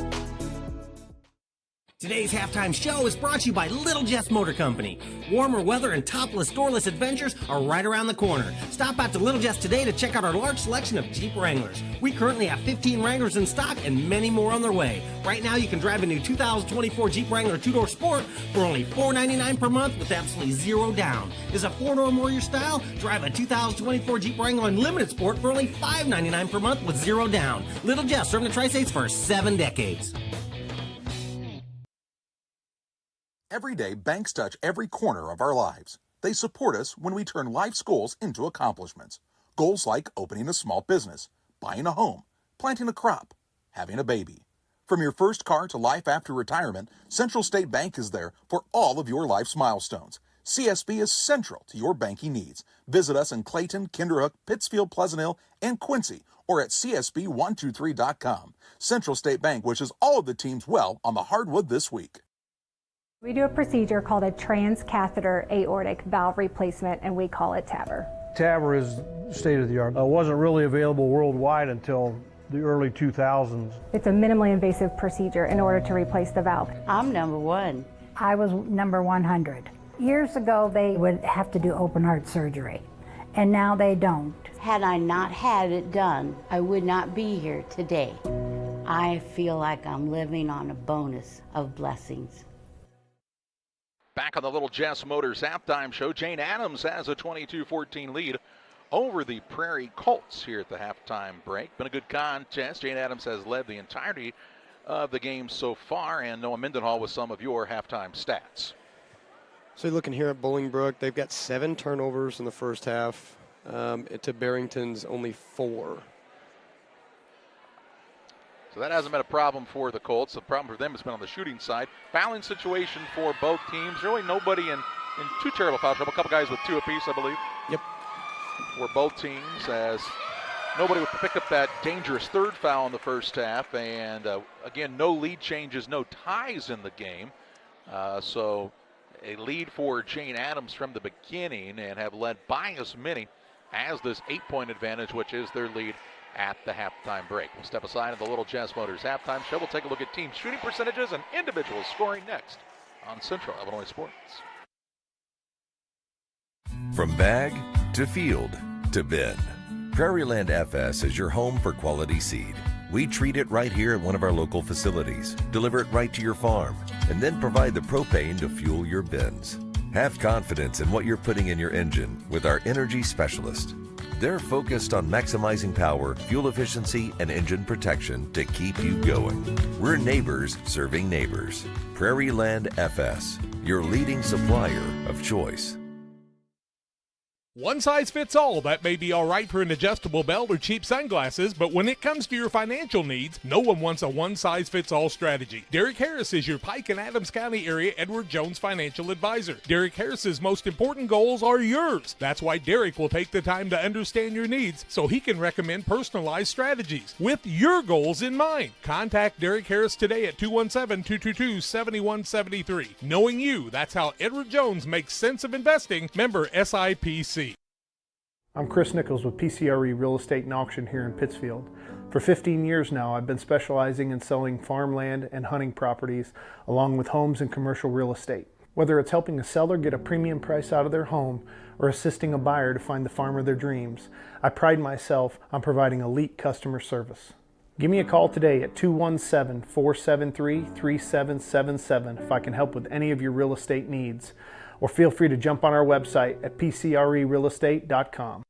Today's halftime show is brought to you by Little Jess Motor Company. Warmer weather and topless, doorless adventures are right around the corner. Stop out to Little Jess today to check out our large selection of Jeep Wranglers. We currently have 15 Wranglers in stock and many more on their way. Right now, you can drive a new 2024 Jeep Wrangler 2-door Sport for only $499 per month with absolutely zero down. Is a 4-door more your style? Drive a 2024 Jeep Wrangler Unlimited Sport for only $599 per month with zero down. Little Jess, serving the Tri-States for 7 decades. Every day, banks touch every corner of our lives. They support us when we turn life's goals into accomplishments. Goals like opening a small business, buying a home, planting a crop, having a baby. From your first car to life after retirement, Central State Bank is there for all of your life's milestones. CSB is central to your banking needs. Visit us in Clayton, Kinderhook, Pittsfield, Pleasant Hill, and Quincy, or at csb123.com. Central State Bank wishes all of the teams well on the hardwood this week. We do a procedure called a transcatheter aortic valve replacement, and we call it TAVR. TAVR is state of the art. It wasn't really available worldwide until the early 2000s. It's a minimally invasive procedure in order to replace the valve. I'm number 1. I was number 100. Years ago, they would have to do open heart surgery, and now they don't. Had I not had it done, I would not be here today. I feel like I'm living on a bonus of blessings. Back on the Little Jess Motors halftime show, Jane Addams has a 22-14 lead over the Prairie Colts here at the halftime break. Been a good contest. Jane Addams has led the entirety of the game so far, and Noah Mendenhall with some of your halftime stats. So looking here at Bolingbrook, they've got 7 turnovers in the first half to Barrington's only 4. So that hasn't been a problem for the Colts. The problem for them has been on the shooting side. Fouling situation for both teams. Really nobody in too terrible foul trouble. A couple guys with 2 apiece, I believe. Yep. For both teams, as nobody would pick up that dangerous 3rd foul in the first half. And again, no lead changes, no ties in the game. So a lead for Jane Addams from the beginning, and have led by as many as this 8-point advantage, which is their lead at the halftime break. We'll step aside in the Little Jess Motors halftime show. We'll take a look at team shooting percentages and individual scoring next on Central Illinois Sports. From bag to field to bin, Prairie Land FS is your home for quality seed. We treat it right here at one of our local facilities, deliver it right to your farm, and then provide the propane to fuel your bins. Have confidence in what you're putting in your engine with our energy specialist. They're focused on maximizing power, fuel efficiency, and engine protection to keep you going. We're neighbors serving neighbors. Prairie Land FS, your leading supplier of choice. One size fits all. That may be all right for an adjustable belt or cheap sunglasses, but when it comes to your financial needs, no one wants a one-size-fits-all strategy. Derek Harris is your Pike and Addams County area Edward Jones financial advisor. Derek Harris's most important goals are yours. That's why Derek will take the time to understand your needs so he can recommend personalized strategies with your goals in mind. Contact Derek Harris today at 217-222-7173. Knowing you, that's how Edward Jones makes sense of investing. Member SIPC. I'm Chris Nichols with PCRE Real Estate and Auction here in Pittsfield. For 15 years now, I've been specializing in selling farmland and hunting properties along with homes and commercial real estate. Whether it's helping a seller get a premium price out of their home or assisting a buyer to find the farm of their dreams, I pride myself on providing elite customer service. Give me a call today at 217-473-3777 if I can help with any of your real estate needs. or feel free to jump on our website at pcrerealestate.com.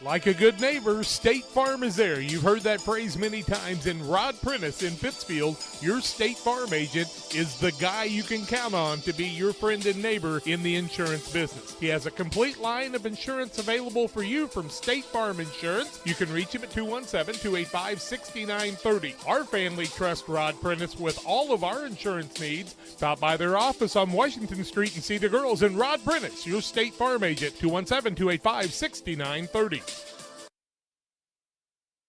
Like a good neighbor, State Farm is there. You've heard that phrase many times. And Rod Prentice in Pittsfield, your State Farm agent, is the guy you can count on to be your friend and neighbor in the insurance business. He has a complete line of insurance available for you from State Farm Insurance. You can reach him at 217-285-6930. Our family trusts Rod Prentice with all of our insurance needs. Stop by their office on Washington Street and see the girls. And Rod Prentice, your State Farm agent, 217-285-6930.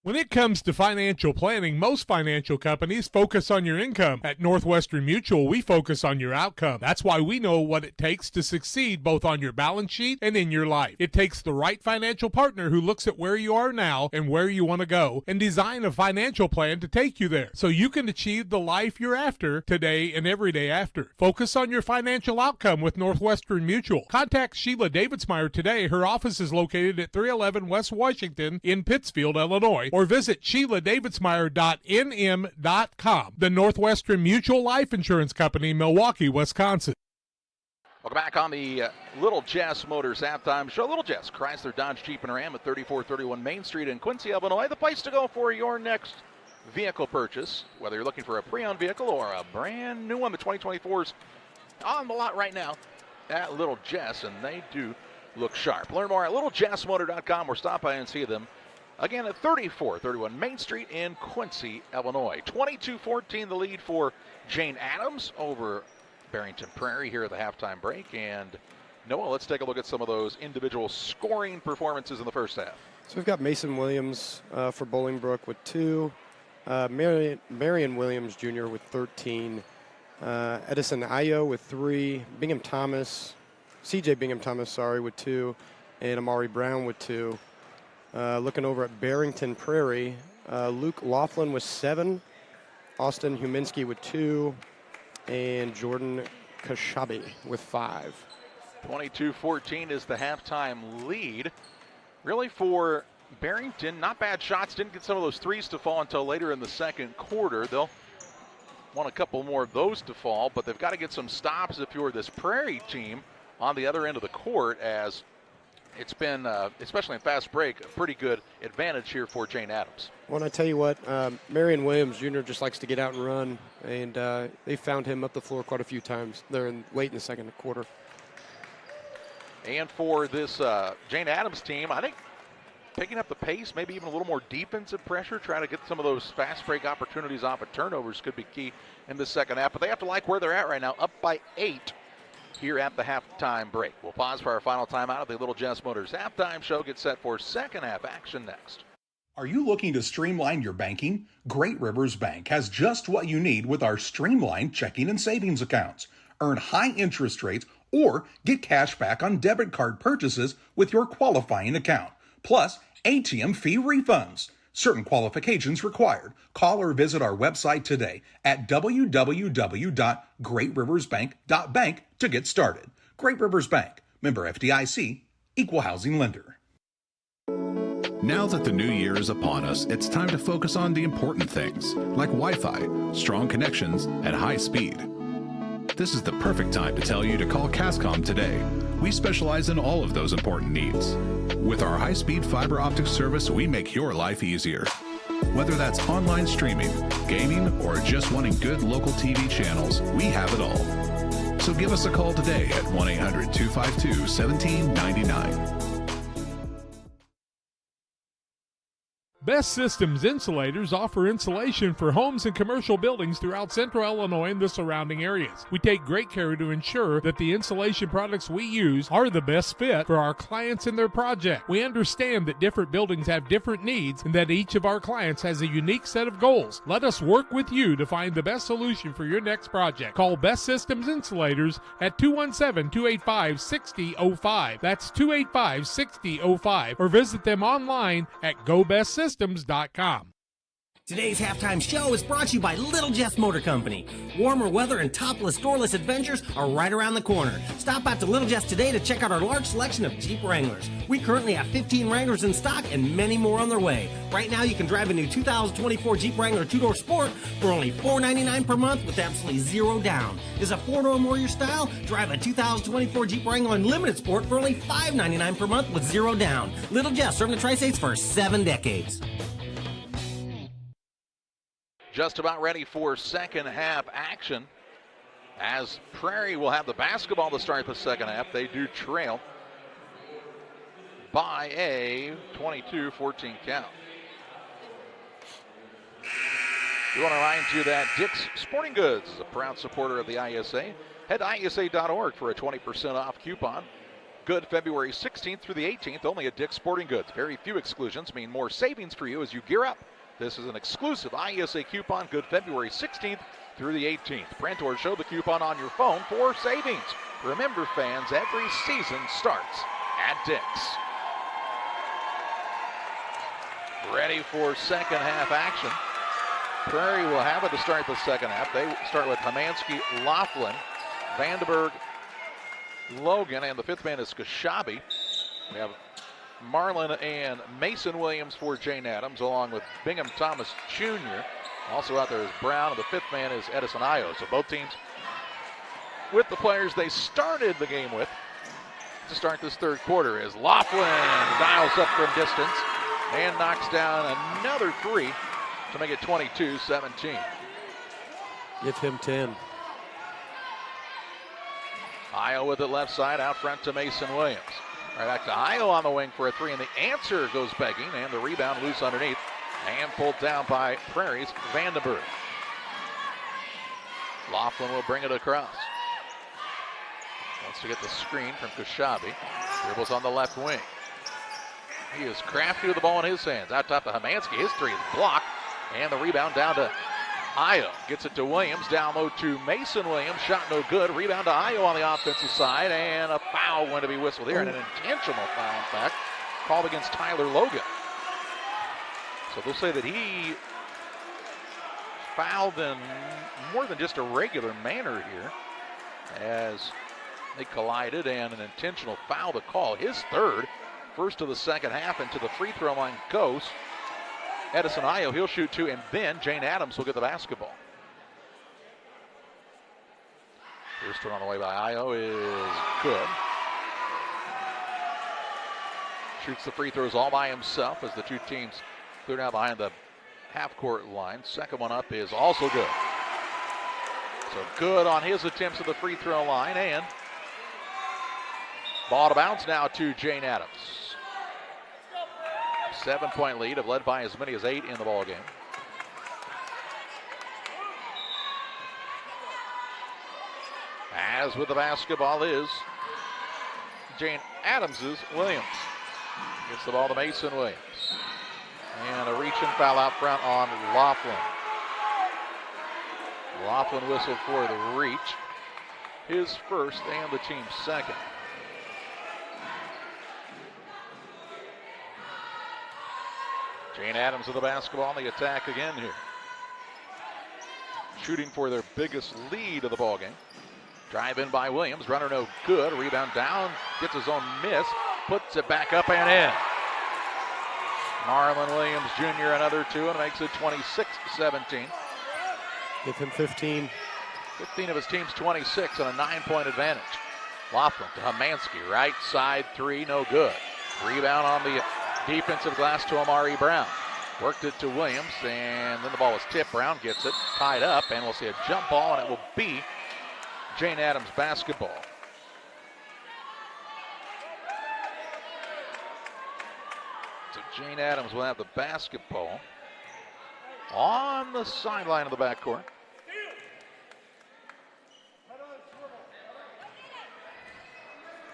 When it comes to financial planning, most financial companies focus on your income. At Northwestern Mutual, we focus on your outcome. That's why we know what it takes to succeed both on your balance sheet and in your life. It takes the right financial partner who looks at where you are now and where you want to go and design a financial plan to take you there so you can achieve the life you're after today and every day after. Focus on your financial outcome with Northwestern Mutual. Contact Sheila Davidsmeyer today. Her office is located at 311 West Washington in Pittsfield, Illinois, or visit SheilaDavidsmeyer.nm.com. The Northwestern Mutual Life Insurance Company, Milwaukee, Wisconsin. Welcome back on the Little Jess Motors halftime show. Little Jess, Chrysler, Dodge, Jeep, and Ram at 3431 Main Street in Quincy, Illinois. The place to go for your next vehicle purchase, whether you're looking for a pre-owned vehicle or a brand new one. The 2024's on the lot right now at Little Jess, and they do look sharp. Learn more at littlejessmotor.com or stop by and see them. Again, at 3431 Main Street in Quincy, Illinois. 22-14 the lead for Jane Addams over Barrington Prairie here at the halftime break. And Noah, let's take a look at some of those individual scoring performances in the first half. So we've got Mason Williams for Bolingbrook with 2, Marion Williams Jr. with 13, Edison Ayo with 3, CJ Bingham Thomas, with 2, and Amari Brown with 2. Looking over at Barrington Prairie, Luke Laughlin with 7, Austin Huminski with 2, and Jordan Kashabi with 5. 22-14 is the halftime lead. Really for Barrington, not bad shots. Didn't get some of those threes to fall until later in the second quarter. They'll want a couple more of those to fall, but they've got to get some stops if you're this Prairie team on the other end of the court, as it's been, especially in fast break, a pretty good advantage here for Jane Addams. Well, I tell you what, Marion Williams Jr. just likes to get out and run, and they found him up the floor quite a few times there late in the second quarter. And for this Jane Addams team, I think picking up the pace, maybe even a little more defensive pressure, trying to get some of those fast break opportunities off of turnovers could be key in the second half. But they have to like where they're at right now, up by 8. Here at the halftime break. We'll pause for our final timeout of the Little Jess Motors halftime show. Get set for second half action next. Are you looking to streamline your banking? Great Rivers Bank has just what you need with our streamlined checking and savings accounts. Earn high interest rates or get cash back on debit card purchases with your qualifying account. Plus, ATM fee refunds. Certain qualifications required. Call or visit our website today at www.greatriversbank.bank to get started. Great Rivers Bank, member FDIC, equal housing lender. Now that the new year is upon us, it's time to focus on the important things, like Wi-Fi, strong connections, and high speed. This is the perfect time to tell you to call Cascom today. We specialize in all of those important needs. With our high-speed fiber optic service, we make your life easier. Whether that's online streaming, gaming, or just wanting good local TV channels, we have it all. So give us a call today at 1-800-252-1799. Best Systems Insulators offer insulation for homes and commercial buildings throughout central Illinois and the surrounding areas. We take great care to ensure that the insulation products we use are the best fit for our clients and their project. We understand that different buildings have different needs and that each of our clients has a unique set of goals. Let us work with you to find the best solution for your next project. Call Best Systems Insulators at 217-285-6005. That's 285-6005. Or visit them online at GoBestSystems.com. Today's halftime show is brought to you by Little Jess Motor Company. Warmer weather and topless, doorless adventures are right around the corner. Stop out to Little Jess today to check out our large selection of Jeep Wranglers. We currently have 15 Wranglers in stock and many more on their way. Right now, you can drive a new 2024 Jeep Wrangler 2-door Sport for only $499 per month with absolutely zero down. Is a 4-door more your style? Drive a 2024 Jeep Wrangler Unlimited Sport for only $599 per month with zero down. Little Jess, serving the Tri-States for 7 decades. Just about ready for second half action, as Prairie will have the basketball to start the second half. They do trail by a 22-14 count. We want to remind you that Dick's Sporting Goods is a proud supporter of the IESA. Head to IESA.org for a 20% off coupon. Good February 16th through the 18th, only at Dick's Sporting Goods. Very few exclusions mean more savings for you as you gear up. This is an exclusive IESA coupon, good February 16th through the 18th. Print or show the coupon on your phone for savings. Remember, fans, every season starts at Dick's. Ready for second half action. Prairie will have it to start the second half. They start with Hamansky, Laughlin, Vandenberg, Logan, and the fifth man is Kashabi. We have Marlin and Mason Williams for Jane Addams, along with Bingham Thomas Jr. Also out there is Brown, and the fifth man is Edison Io. So both teams with the players they started the game with to start this third quarter as Laughlin dials up from distance and knocks down another three to make it 22-17. Give him 10. Io with it left side, out front to Mason Williams. Right back to Io on the wing for a three, and the answer goes begging, and the rebound loose underneath, and pulled down by Prairie's Vandenberg. Laughlin will bring it across. Wants to get the screen from Kashabi. Dribbles on the left wing. He is crafty with the ball in his hands. Out top to Hamansky. His three is blocked, and the rebound down to Io. Gets it to Williams. Down low to Mason Williams. Shot no good. Rebound to Io on the offensive side. And a foul going to be whistled here. And an intentional foul, in fact, called against Tyler Logan. So they'll say that he fouled in more than just a regular manner here as they collided, and an intentional foul to call. His third. First of the second half, and to the free throw line goes Edison Io. He'll shoot two, and then Jane Addams will get the basketball. First one on the way by Io is good. Shoots the free throws all by himself as the two teams clear down behind the half-court line. Second one up is also good. So good on his attempts at the free throw line, and ball to bounce now to Jane Addams. 7-point lead, have led by as many as 8 in the ball game. As with the basketball is Jane Addams's Williams. Gets the ball to Mason Williams. And a reach and foul out front on Laughlin. Laughlin whistled for the reach. His first and the team's second. Jane Addams with the basketball on the attack again here. Shooting for their biggest lead of the ballgame. Drive in by Williams, runner no good. Rebound down, gets his own miss, puts it back up and in. Marlon Williams Jr. another two, and makes it 26-17. Give him 15. 15 of his team's 26 and a 9-point advantage. Laughlin to Hamansky, right side three, no good. Rebound on the defensive glass to Amari Brown. Worked it to Williams, and then the ball was tipped. Brown gets it, tied up, and we'll see a jump ball, and it will be Jane Addams basketball. So Jane Addams will have the basketball on the sideline of the backcourt.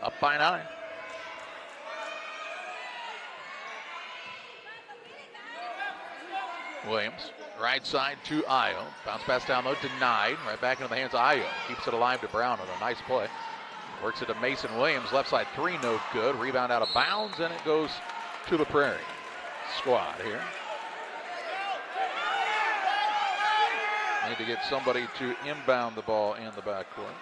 Up by 9. Williams, right side to Io. Bounce pass down low, denied. Right back into the hands of Io. Keeps it alive to Brown on a nice play. Works it to Mason Williams. Left side three, no good. Rebound out of bounds, and it goes to the Prairie squad here. Need to get somebody to inbound the ball in the backcourt.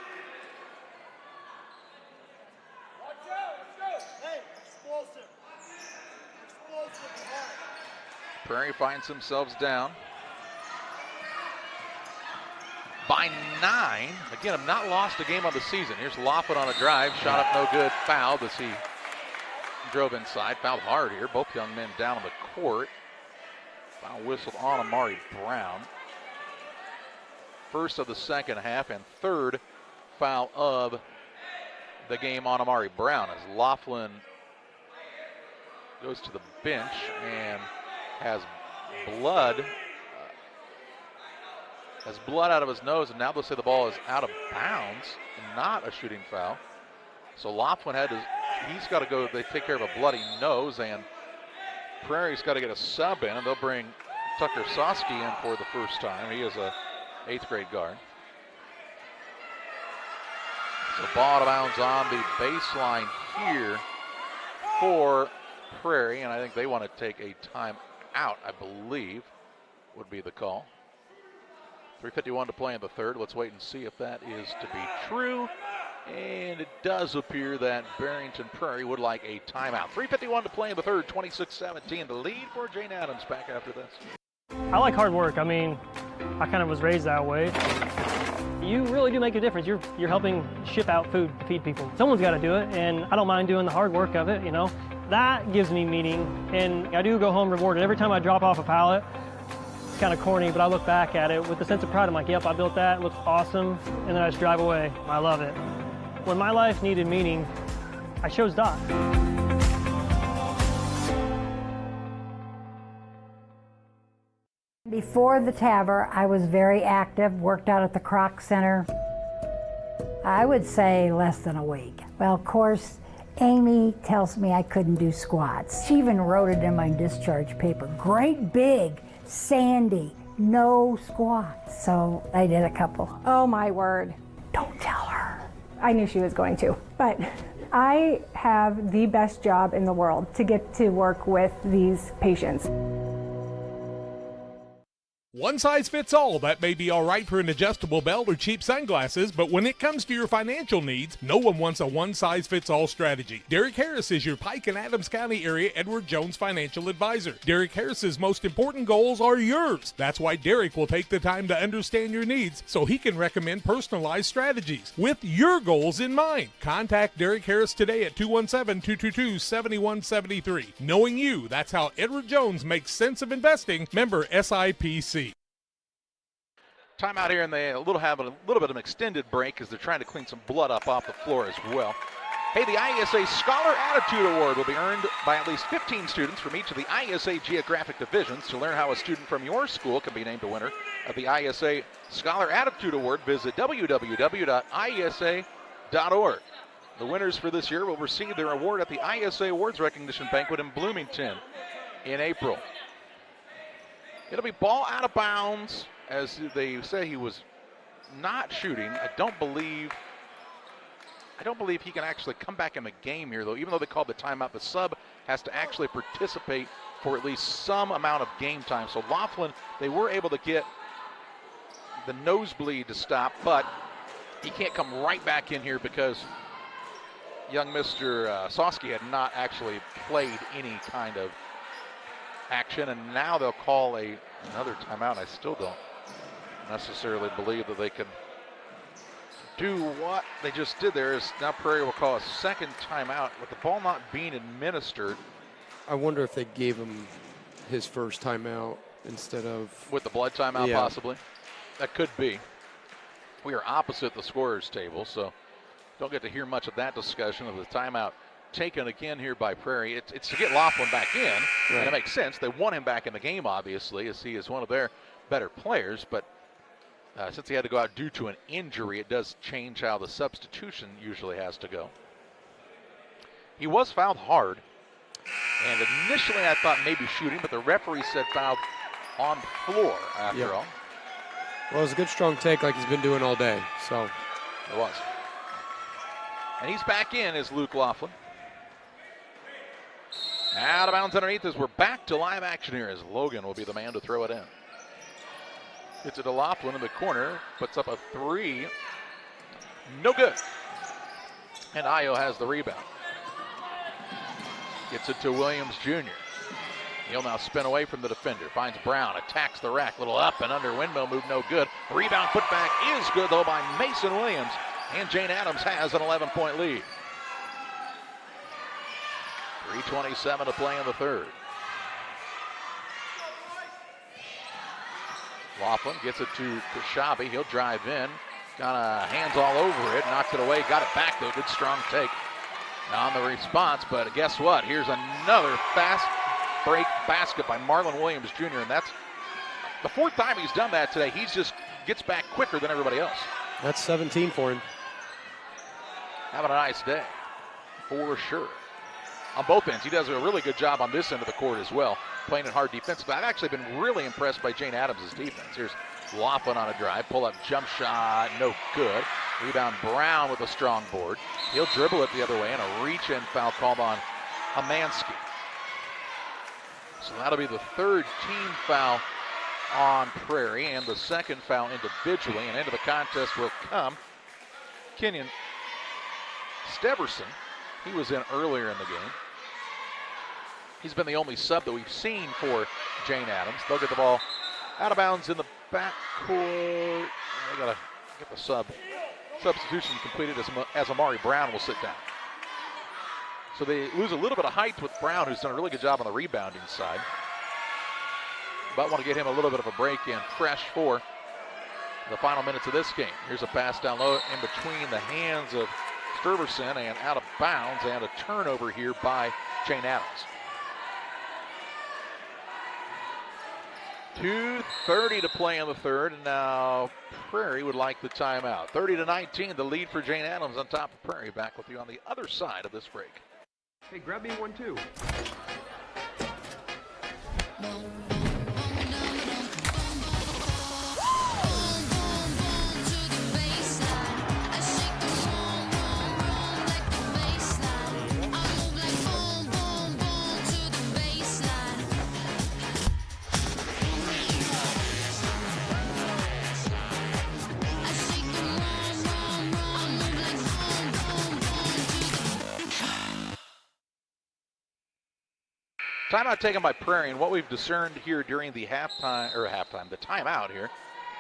Prairie finds themselves down by 9. Again, have not lost a game of the season. Here's Laughlin on a drive, shot up no good, fouled as he drove inside, fouled hard here. Both young men down on the court. Foul whistled on Amari Brown. First of the second half and third foul of the game on Amari Brown as Laughlin goes to the bench and has blood out of his nose, and now they'll say the ball is out of bounds and not a shooting foul. So Laughlin he's got to go, they take care of a bloody nose, and Prairie's got to get a sub in, and they'll bring Tucker Soski in for the first time. He is a 8th grade guard. So ball out of bounds on the baseline here for Prairie, and I think they want to take a timeout, I believe, would be the call. 3:51 to play in the third. Let's wait and see if that is to be true. And it does appear that Barrington Prairie would like a timeout. 3:51 to play in the third, 26-17. The lead for Jane Addams back after this. I like hard work. I mean, I kind of was raised that way. You really do make a difference. You're helping ship out food to feed people. Someone's got to do it, and I don't mind doing the hard work of it, you know. That gives me meaning, and I do go home rewarded. Every time I drop off a pallet, it's kind of corny, but I look back at it with a sense of pride. I'm like, yep, I built that, it looks awesome, and then I just drive away. I love it. When my life needed meaning, I chose Dot. Before the TAVR, I was very active, worked out at the Croc Center. I would say less than a week. Well, of course, Amy tells me I couldn't do squats. She even wrote it in my discharge paper. Great big, Sandy, no squats. So I did a couple. Oh my word. Don't tell her. I knew she was going to, but I have the best job in the world to get to work with these patients. One size fits all. That may be all right for an adjustable belt or cheap sunglasses, but when it comes to your financial needs, no one wants a one-size-fits-all strategy. Derek Harris is your Pike and Adams County area Edward Jones financial advisor. Derek Harris's most important goals are yours. That's why Derek will take the time to understand your needs so he can recommend personalized strategies with your goals in mind. Contact Derek Harris today at 217-222-7173. Knowing you, that's how Edward Jones makes sense of investing. Member SIPC. Timeout here, and they having a little bit of an extended break as they're trying to clean some blood up off the floor as well. Hey, the IESA Scholar Attitude Award will be earned by at least 15 students from each of the IESA geographic divisions. To learn how a student from your school can be named a winner of the IESA Scholar Attitude Award, visit www.iesa.org. The winners for this year will receive their award at the IESA Awards Recognition Banquet in Bloomington in April. It'll be ball out of bounds. As they say, he was not shooting. I don't believe he can actually come back in the game here, though. Even though they called the timeout, the sub has to actually participate for at least some amount of game time. So Laughlin, they were able to get the nosebleed to stop, but he can't come right back in here because young Mr. Soski had not actually played any kind of action, and now they'll call another timeout. I still don't necessarily believe that they can do what they just did there. Is now Prairie will call a second timeout with the ball not being administered. I wonder if they gave him his first timeout instead of with the blood timeout, possibly. That could be. We are opposite the scorer's table, so don't get to hear much of that discussion of the timeout taken again here by Prairie. It's to get Laughlin back in, and it makes sense. They want him back in the game, obviously, as he is one of their better players, but since he had to go out due to an injury, it does change how the substitution usually has to go. He was fouled hard, and initially I thought maybe shooting, but the referee said fouled on the floor after all. Well, it was a good strong take like he's been doing all day, so. It was. And he's back in as Luke Laughlin. Out of bounds underneath as we're back to live action here as Logan will be the man to throw it in. Gets it to Laughlin in the corner, puts up a three. No good. And Io has the rebound. Gets it to Williams Jr. He'll now spin away from the defender. Finds Brown, attacks the rack. Little up and under windmill move, no good. Rebound putback is good, though, by Mason Williams. And Jane Addams has an 11-point lead. 3:27 to play in the third. Laughlin gets it to Kashabi. He'll drive in. Got hands all over it. Knocks it away. Got it back, though. Good strong take on the response. But guess what? Here's another fast break basket by Marlon Williams Jr. And that's the fourth time he's done that today. He just gets back quicker than everybody else. That's 17 for him. Having a nice day, for sure. On both ends, he does a really good job on this end of the court as well, playing it hard defensively. I've actually been really impressed by Jane Addams' defense. Here's Laughlin on a drive, pull up jump shot, no good. Rebound Brown with a strong board. He'll dribble it the other way, and a reach-in foul called on Hamansky. So that'll be the third team foul on Prairie, and the second foul individually, and into the contest will come Kenyon Steverson. He was in earlier in the game. He's been the only sub that we've seen for Jane Addams. They'll get the ball out of bounds in the backcourt. They gotta get the substitution completed as Amari Brown will sit down. So they lose a little bit of height with Brown, who's done a really good job on the rebounding side. But want to get him a little bit of a break in fresh for the final minutes of this game. Here's a pass down low in between the hands of Steverson and out of bounds, and a turnover here by Jane Addams. 2:30 to play in the third, and now Prairie would like the timeout. 30-19, the lead for Jane Addams on top of Prairie. Back with you on the other side of this break. Hey, grab me 1, 2. Timeout taken by Prairie, and what we've discerned here during the the timeout here,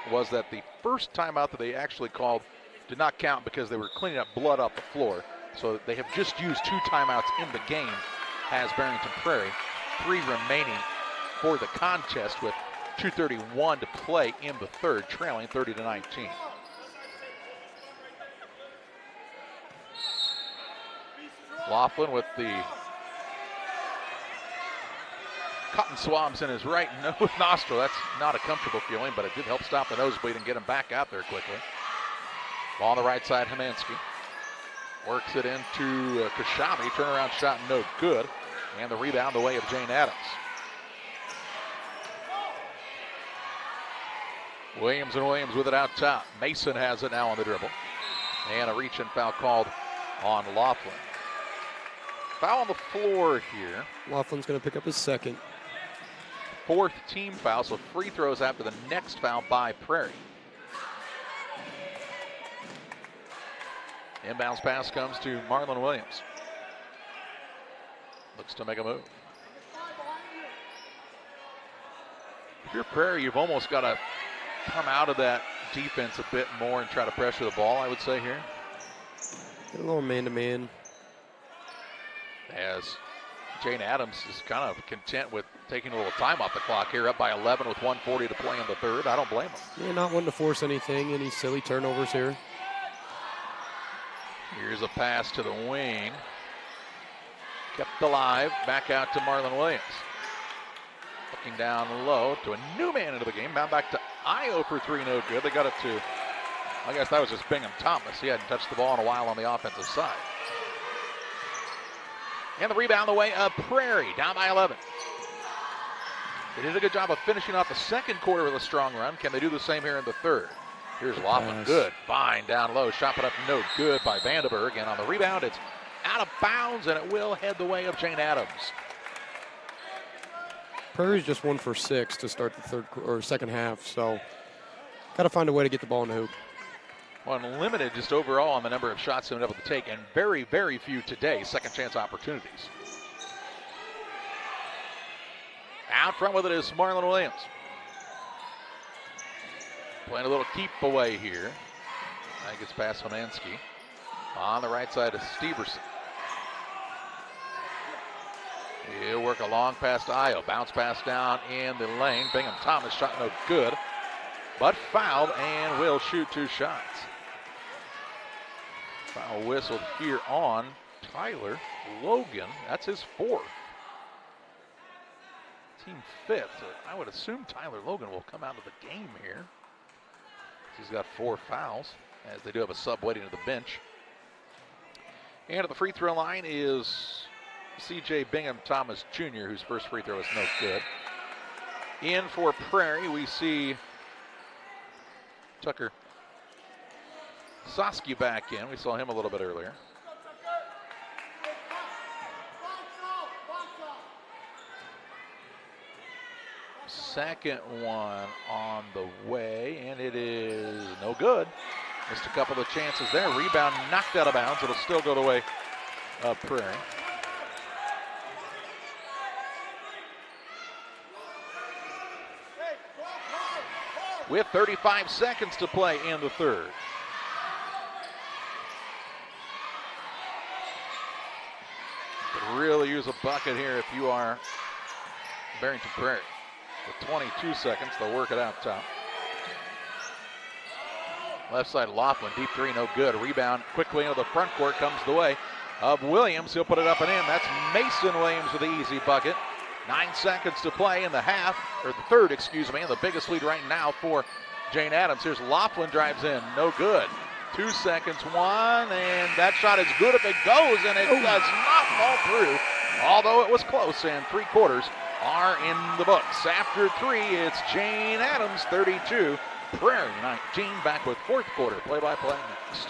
was that the first timeout that they actually called did not count because they were cleaning up blood off the floor. So they have just used 2 timeouts in the game, has Barrington Prairie. 3 remaining for the contest with 2:31 to play in the third, trailing 30-19. Laughlin with the cotton swabs in his right nostril. That's not a comfortable feeling, but it did help stop the nosebleed and get him back out there quickly. Ball on the right side, Hamansky. Works it into Kashabi. Turnaround shot, no good. And the rebound the way of Jane Addams. Williams with it out top. Mason has it now on the dribble. And a reach-in foul called on Laughlin. Foul on the floor here. Laughlin's going to pick up his second. 4th team foul, so free throws after the next foul by Prairie. Inbounds pass comes to Marlon Williams. Looks to make a move. If you're Prairie, you've almost got to come out of that defense a bit more and try to pressure the ball, I would say here. Get a little man-to-man. As Jane Addams is kind of content with taking a little time off the clock here, up by 11 with 1:40 to play in the third. I don't blame him. Yeah, not one to force anything, any silly turnovers here. Here's a pass to the wing. Kept alive, back out to Marlon Williams. Looking down low to a new man into the game. Now back to Io for 3, no good. They got it to, I guess that was just Bingham Thomas. He hadn't touched the ball in a while on the offensive side. And the rebound the way of Prairie, down by 11. They did a good job of finishing off the second quarter with a strong run. Can they do the same here in the third? Here's Laughlin, good find down low. Shot put up, no good by Vandenberg. And on the rebound, it's out of bounds, and it will head the way of Jane Addams. Prairie's just 1 for 6 to start the second half, so got to find a way to get the ball in the hoop. Well, limited just overall on the number of shots they've been able to take, and very, very few today second chance opportunities. Out front with it is Marlon Williams. Playing a little keep away here. That gets past Honansky. On the right side is Steverson. He'll work a long pass to Io. Bounce pass down in the lane. Bingham Thomas shot no good, but fouled and will shoot 2 shots. Foul whistled here on Tyler Logan. That's his 4th. Team 5th. So I would assume Tyler Logan will come out of the game here. He's got 4 fouls, as they do have a sub waiting at the bench. And at the free throw line is C.J. Bingham Thomas Jr., whose first free throw is no good. In for Prairie, we see Tucker Sosky back in. We saw him a little bit earlier. Second one on the way, and it is no good. Missed a couple of chances there. Rebound knocked out of bounds. It'll still go the way of Prairie. With 35 seconds to play in the third. Could really use a bucket here if you are Barrington Prairie. With 22 seconds, they'll work it out top. Left side, Laughlin, deep 3, no good. Rebound quickly into the front court, comes the way of Williams. He'll put it up and in. That's Mason Williams with the easy bucket. 9 seconds to play in the half, or the third, excuse me, and the biggest lead right now for Jane Addams. Here's Laughlin, drives in, no good. 2 seconds, 1, and that shot is good if it goes, and it does not fall through, although it was close, and 3/4 are in the books. After 3, it's Jane Addams 32, Prairie 19. Back with 4th quarter play-by-play next.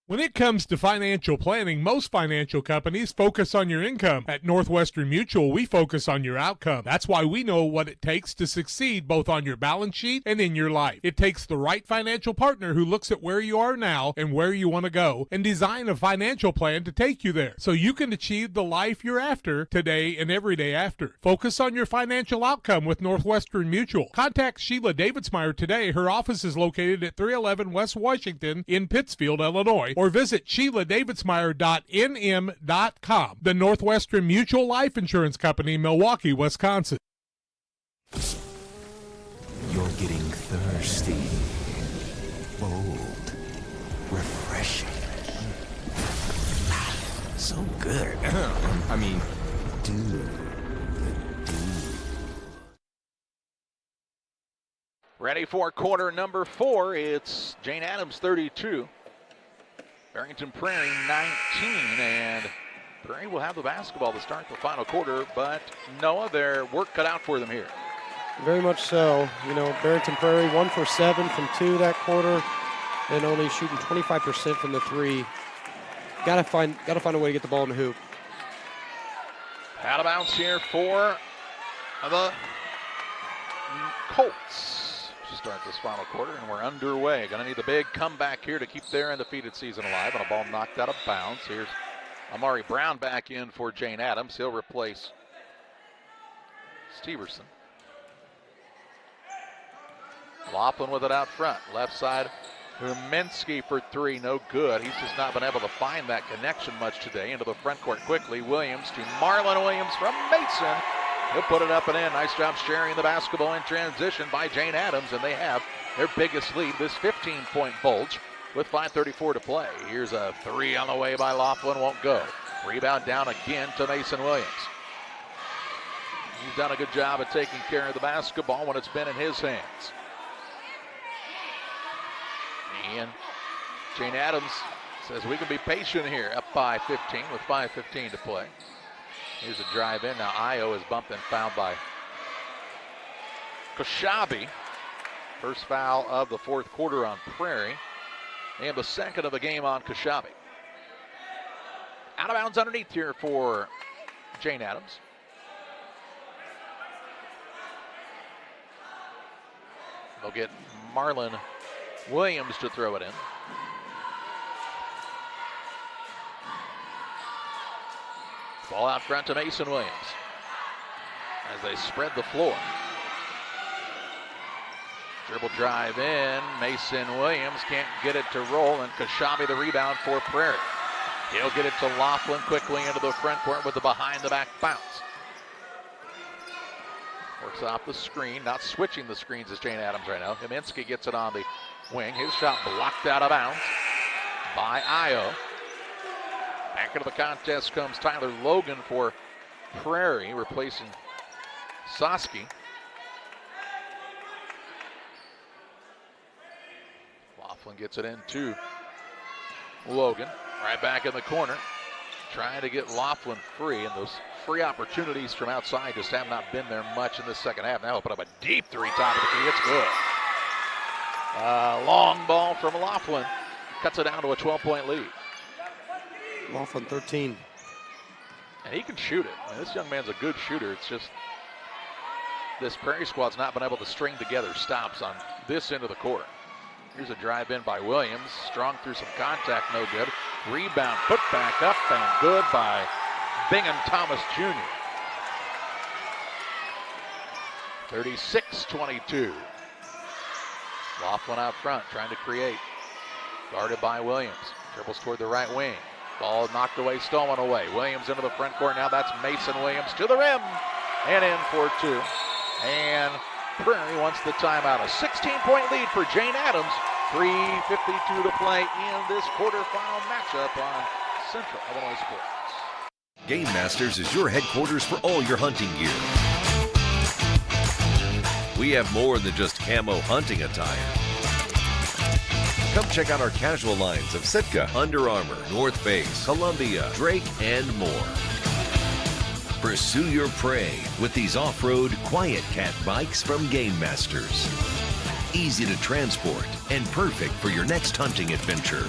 When it comes to financial planning, most financial companies focus on your income. At Northwestern Mutual, we focus on your outcome. That's why we know what it takes to succeed both on your balance sheet and in your life. It takes the right financial partner who looks at where you are now and where you want to go and design a financial plan to take you there so you can achieve the life you're after today and every day after. Focus on your financial outcome with Northwestern Mutual. Contact Sheila Davidsmeyer today. Her office is located at 311 West Washington in Pittsfield, Illinois, or visit SheilaDavidsmeyer.nm.com. The Northwestern Mutual Life Insurance Company, Milwaukee, Wisconsin. You're getting thirsty. Bold. Refreshing. So good. I mean, dude. Ready for quarter number 4. It's Jane Addams 32. Barrington Prairie 19, and Prairie will have the basketball to start the final quarter, but Noah, their work cut out for them here. Very much so. You know, Barrington Prairie 1 for 7 from 2 that quarter, and only shooting 25% from the 3. Gotta find a way to get the ball in the hoop. Out of bounds here for the Colts to start this final quarter, and we're underway. Gonna need the big comeback here to keep their undefeated season alive, and a ball knocked out of bounds. Here's Amari Brown back in for Jane Addams. He'll replace Steverson. Laughlin with it out front. Left side, Uminski for 3, no good. He's just not been able to find that connection much today. Into the front court quickly. Williams to Marlon Williams from Mason. He'll put it up and in. Nice job sharing the basketball in transition by Jane Addams, and they have their biggest lead, this 15-point bulge, with 5:34 to play. Here's a 3 on the way by Laughlin, won't go. Rebound down again to Mason Williams. He's done a good job of taking care of the basketball when it's been in his hands. And Jane Addams says we can be patient here, up by 15 with 5:15 to play. Here's a drive in. Now Io is bumped and fouled by Koshabi. First foul of the 4th quarter on Prairie, and the second of the game on Koshabi. Out of bounds underneath here for Jane Addams. They'll get Marlon Williams to throw it in. Ball out front to Mason Williams as they spread the floor. Dribble drive in. Mason Williams can't get it to roll, and Kashabi the rebound for Prairie. He'll get it to Laughlin quickly into the front court with the behind-the-back bounce. Works off the screen, not switching the screens as Jane Addams right now. Kaminsky gets it on the wing. His shot blocked out of bounds by Io. Back into the contest comes Tyler Logan for Prairie, replacing Soski. Laughlin gets it in to Logan. Right back in the corner. Trying to get Laughlin free, and those free opportunities from outside just have not been there much in the second half. Now he'll put up a deep three, top of the key. It's good. Long ball from Laughlin. Cuts it down to a 12-point lead. Laughlin 13. And he can shoot it. I mean, this young man's a good shooter. It's just this Prairie squad's not been able to string together stops on this end of the court. Here's a drive in by Williams. Strong through some contact, no good. Rebound, put back up, and good by Bingham Thomas Jr. 36-22. Laughlin out front, trying to create. Guarded by Williams. Dribbles toward the right wing. Ball knocked away, stolen away. Williams into the front court. Now that's Mason Williams to the rim. And in for two. And Prairie wants the timeout. A 16-point lead for Jane Addams. 3:52 to play in this quarterfinal matchup on Central Illinois Sports. Game Masters is your headquarters for all your hunting gear. We have more than just camo hunting attire. Come check out our casual lines of Sitka, Under Armour, North Face, Columbia, Drake, and more. Pursue your prey with these off-road Quiet Cat bikes from Game Masters. Easy to transport and perfect for your next hunting adventure.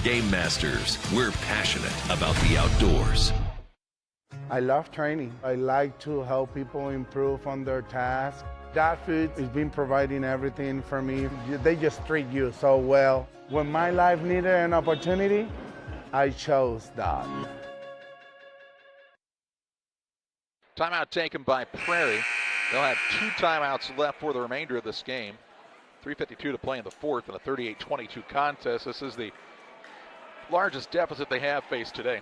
Game Masters, we're passionate about the outdoors. I love training. I like to help people improve on their tasks. That food has been providing everything for me. They just treat you so well. When my life needed an opportunity, I chose that. Timeout taken by Prairie. They'll have 2 timeouts left for the remainder of this game. 3:52 to play in the fourth in a 38-22 contest. This is the largest deficit they have faced today.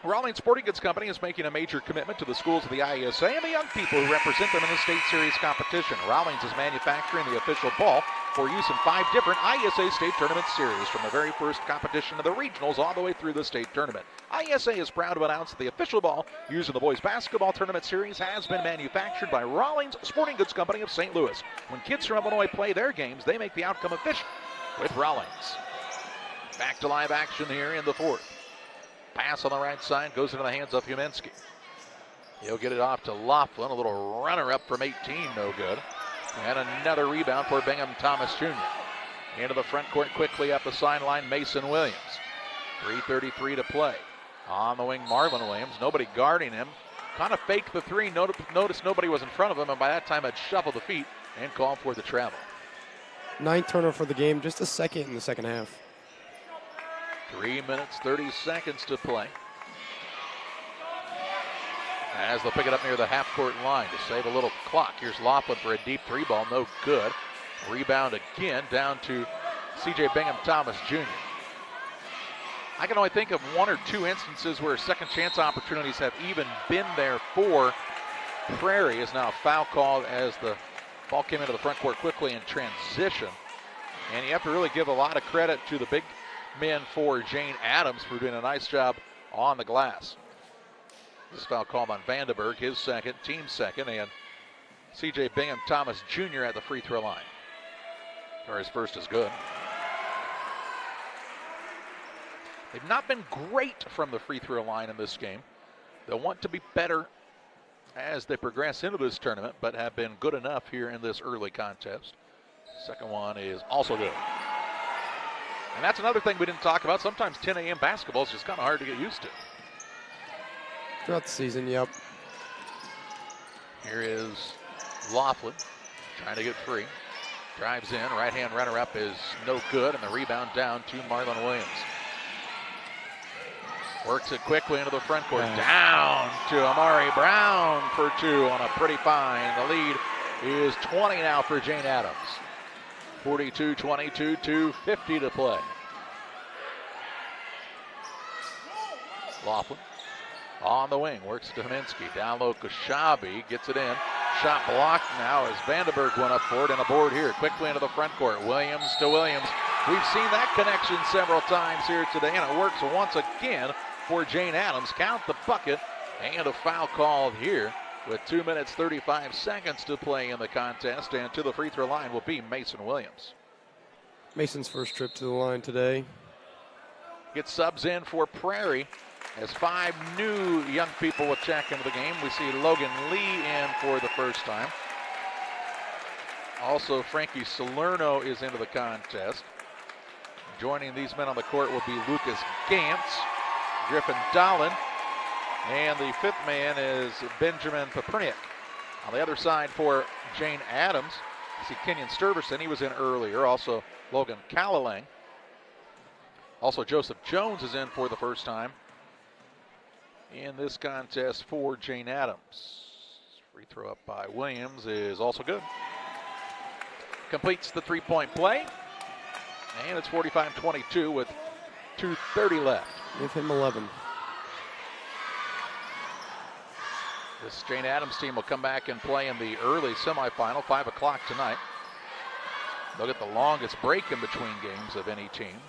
Rawlings Sporting Goods Company is making a major commitment to the schools of the IESA and the young people who represent them in the state series competition. Rawlings is manufacturing the official ball for use in 5 different IESA state tournament series, from the very first competition to the regionals all the way through the state tournament. IESA is proud to announce that the official ball used in the boys basketball tournament series has been manufactured by Rawlings Sporting Goods Company of St. Louis. When kids from Illinois play their games, they make the outcome official with Rawlings. Back to live action here in the fourth. Pass on the right side goes into the hands of Huminski. He'll get it off to Laughlin. A little runner up from 18, no good. And another rebound for Bingham Thomas Jr. Into the front court quickly up the sideline, Mason Williams. 3:33 to play. On the wing, Marlon Williams. Nobody guarding him. Kind of faked the three. Noticed nobody was in front of him, and by that time had shuffled the feet and called for the travel. 9th turnover for the game, just a second in the second half. 3 minutes, 30 seconds to play. As they'll pick it up near the half-court line to save a little clock. Here's Laughlin for a deep 3 ball, no good. Rebound again down to C.J. Bingham Thomas Jr. I can only think of 1 or 2 instances where second chance opportunities have even been there for Prairie. Is now a foul called as the ball came into the front court quickly in transition. And you have to really give a lot of credit to the big men for Jane Addams for doing a nice job on the glass. This foul called on Vandenberg, his second, team second, and C.J. Bingham Thomas Jr. at the free throw line. Or his first is good. They've not been great from the free throw line in this game. They'll want to be better as they progress into this tournament, but have been good enough here in this early contest. Second one is also good. And that's another thing we didn't talk about. Sometimes 10 a.m. basketball is just kind of hard to get used to. Throughout the season, yep. Here is Laughlin trying to get free. Drives in, right-hand runner-up is no good, and the rebound down to Marlon Williams. Works it quickly into the front court, down to Amari Brown for 2 on a pretty fine. The lead is 20 now for Jane Addams. 42-22, 2:50 to play. Laughlin on the wing, works to Haminsky. Down low, Kashabi gets it in. Shot blocked now as Vandenberg went up for it, and a board here. Quickly into the front court. Williams to Williams. We've seen that connection several times here today, and it works once again for Jane Addams. Count the bucket, and a foul called here with 2 minutes 35 seconds to play in the contest, and to the free throw line will be Mason Williams. Mason's first trip to the line today. Gets subs in for Prairie as 5 new young people will check into the game. We see Logan Lee in for the first time. Also, Frankie Salerno is into the contest. Joining these men on the court will be Lucas Gantz, Griffin Dolan, and the 5th man is Benjamin Paperniak. On the other side for Jane Addams, you see Kenyon Stuyvesant, he was in earlier. Also Logan Callalang. Also Joseph Jones is in for the first time in this contest for Jane Addams. Free throw up by Williams is also good. Completes the three-point play, and it's 45-22 with 2:30 left. Give him 11. This Jane Addams team will come back and play in the early semifinal, 5 o'clock tonight. They'll get the longest break in between games of any team,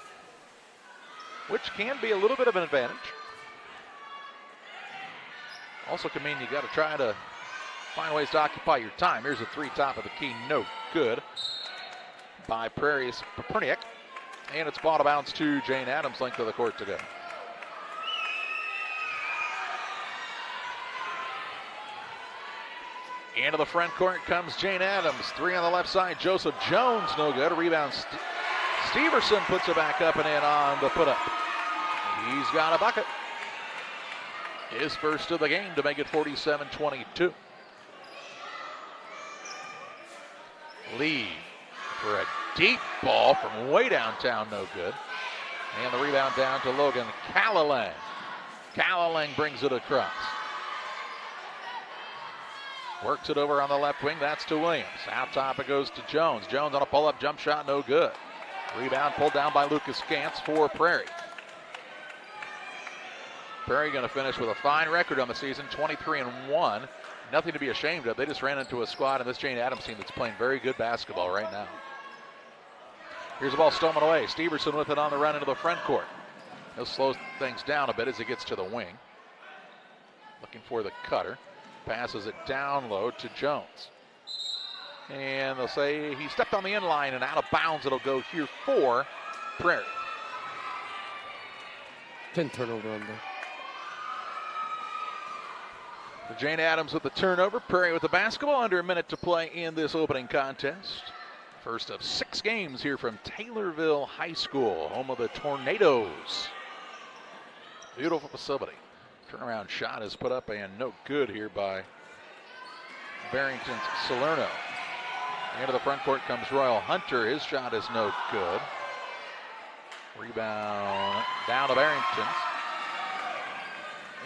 which can be a little bit of an advantage. Also can mean you got to try to find ways to occupy your time. Here's a 3 top of the key, no good by Prairie's Paperniak. And it's ball to bounce to Jane Addams, length of the court to go. Into the front court comes Jane Addams. 3 on the left side. Joseph Jones, no good. Rebound. Steverson puts it back up and in on the put up. He's got a bucket. His first of the game to make it 47-22. Lee for a deep ball from way downtown, no good. And the rebound down to Logan Callalang. Callalang brings it across. Works it over on the left wing, that's to Williams. Out top it goes to Jones. Jones on a pull-up jump shot, no good. Rebound pulled down by Lucas Gantz for Prairie. Prairie going to finish with a fine record on the season, 23-1. Nothing to be ashamed of. They just ran into a squad in this Jane Addams team that's playing very good basketball right now. Here's the ball stolen away. Steverson with it on the run into the front court. He'll slow things down a bit as he gets to the wing. Looking for the cutter. Passes it down low to Jones. And they'll say he stepped on the end line and out of bounds. It'll go here for Prairie. 10 turnover on there. Jane Addams with the turnover. Prairie with the basketball. Under a minute to play in this opening contest. First of 6 games here from Taylorville High School, home of the Tornadoes. Beautiful facility. Turnaround shot is put up and no good here by Barrington's Salerno. Into the front court comes Royal Hunter. His shot is no good. Rebound down to Barrington's.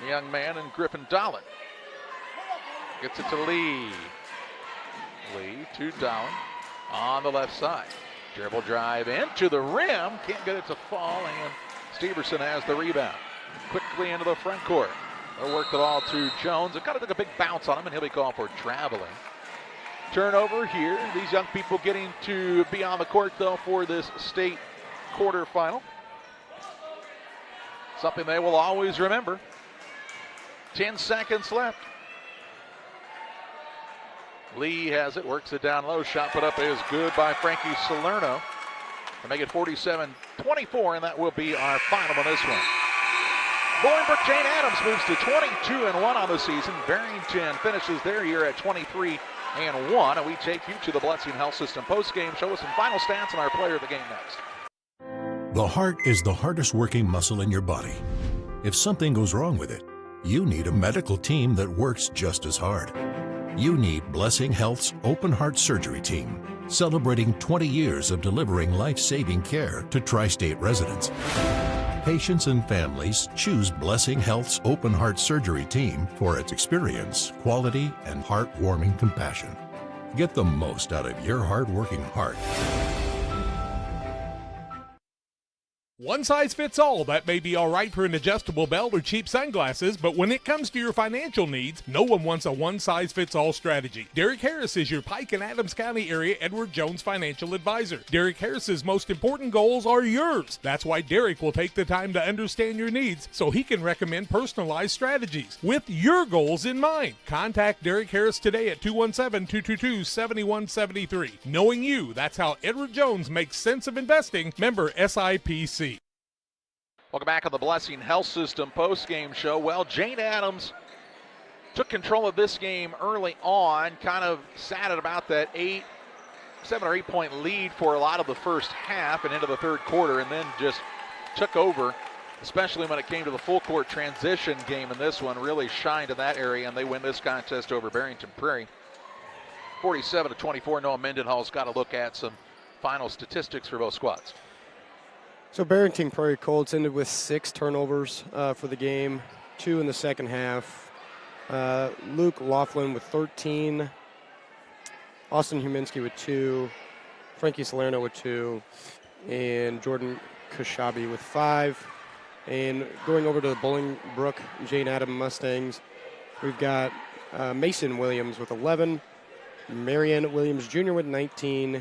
The young man and Griffin Dolan. Gets it to Lee. Lee to Dolan on the left side. Dribble drive into the rim. Can't get it to fall, and Steverson has the rebound. Quickly into the front court. They'll work the ball to Jones. It kind of took a big bounce on him, and he'll be called for traveling. Turnover here. These young people getting to be on the court, though, for this state quarterfinal. Something they will always remember. 10 seconds left. Lee has it, works it down low. Shot put up is good by Frankie Salerno to make it 47-24, and that will be our final on this one. Bolingbrook Jane Addams moves to 22-1 on the season. Barrington finishes their year at 23-1, and we take you to the Blessing Health System postgame. Show us some final stats and our player of the game next. The heart is the hardest working muscle in your body. If something goes wrong with it, you need a medical team that works just as hard. You need Blessing Health's open heart surgery team. celebrating 20 years of delivering life-saving care to tri-state residents. Patients and families choose Blessing Health's Open Heart Surgery team for its experience, quality, and heartwarming compassion. Get the most out of your hard-working heart. One size fits all. That may be all right for an adjustable belt or cheap sunglasses, but when it comes to your financial needs, no one wants a one-size-fits-all strategy. Derek Harris is your Pike and Addams County area Edward Jones financial advisor. Derek Harris's most important goals are yours. That's why Derek will take the time to understand your needs so he can recommend personalized strategies with your goals in mind. Contact Derek Harris today at 217-222-7173. Knowing you, that's how Edward Jones makes sense of investing. Member SIPC. Welcome back on the Blessing Health System post-game show. Well, Jane Addams took control of this game early on, kind of sat at about that 7 or 8 point lead for a lot of the first half and into the third quarter, and then just took over, especially when it came to the full court transition game in this one. Really shined in that area, and they win this contest over Barrington Prairie. 47-24. Noah Mendenhall's got to look at some final statistics for both squads. So Barrington Prairie Colts ended with 6 turnovers for the game, 2 in the second half. Luke Laughlin with 13, Austin Huminski with 2, Frankie Salerno with 2, and Jordan Kashabi with 5. And going over to the Bolingbrook Jane Addams Mustangs, we've got Mason Williams with 11, Marion Williams Jr. with 19,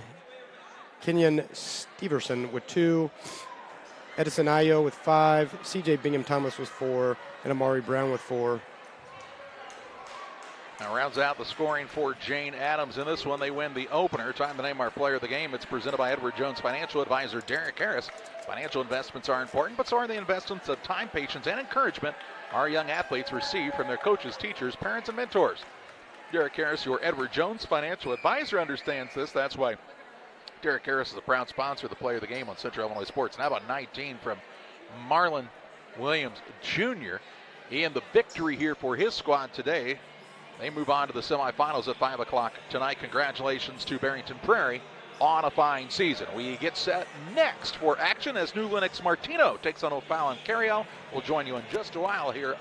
Kenyon Steverson with 2, Edison Ayo with 5, C.J. Bingham Thomas with 4, and Amari Brown with 4. Now rounds out the scoring for Jane Addams. In this one, they win the opener. Time to name our player of the game. It's presented by Edward Jones financial advisor Derek Harris. Financial investments are important, but so are the investments of time, patience, and encouragement our young athletes receive from their coaches, teachers, parents, and mentors. Derek Harris, your Edward Jones financial advisor, understands this. That's why Derek Harris is a proud sponsor of the player of the game on Central Illinois Sports. Now about 19 from Marlon Williams Jr. And the victory here for his squad today. They move on to the semifinals at 5 o'clock tonight. Congratulations to Barrington Prairie on a fine season. We get set next for action as New Lenox Martino takes on O'Fallon Carriel. We'll join you in just a while here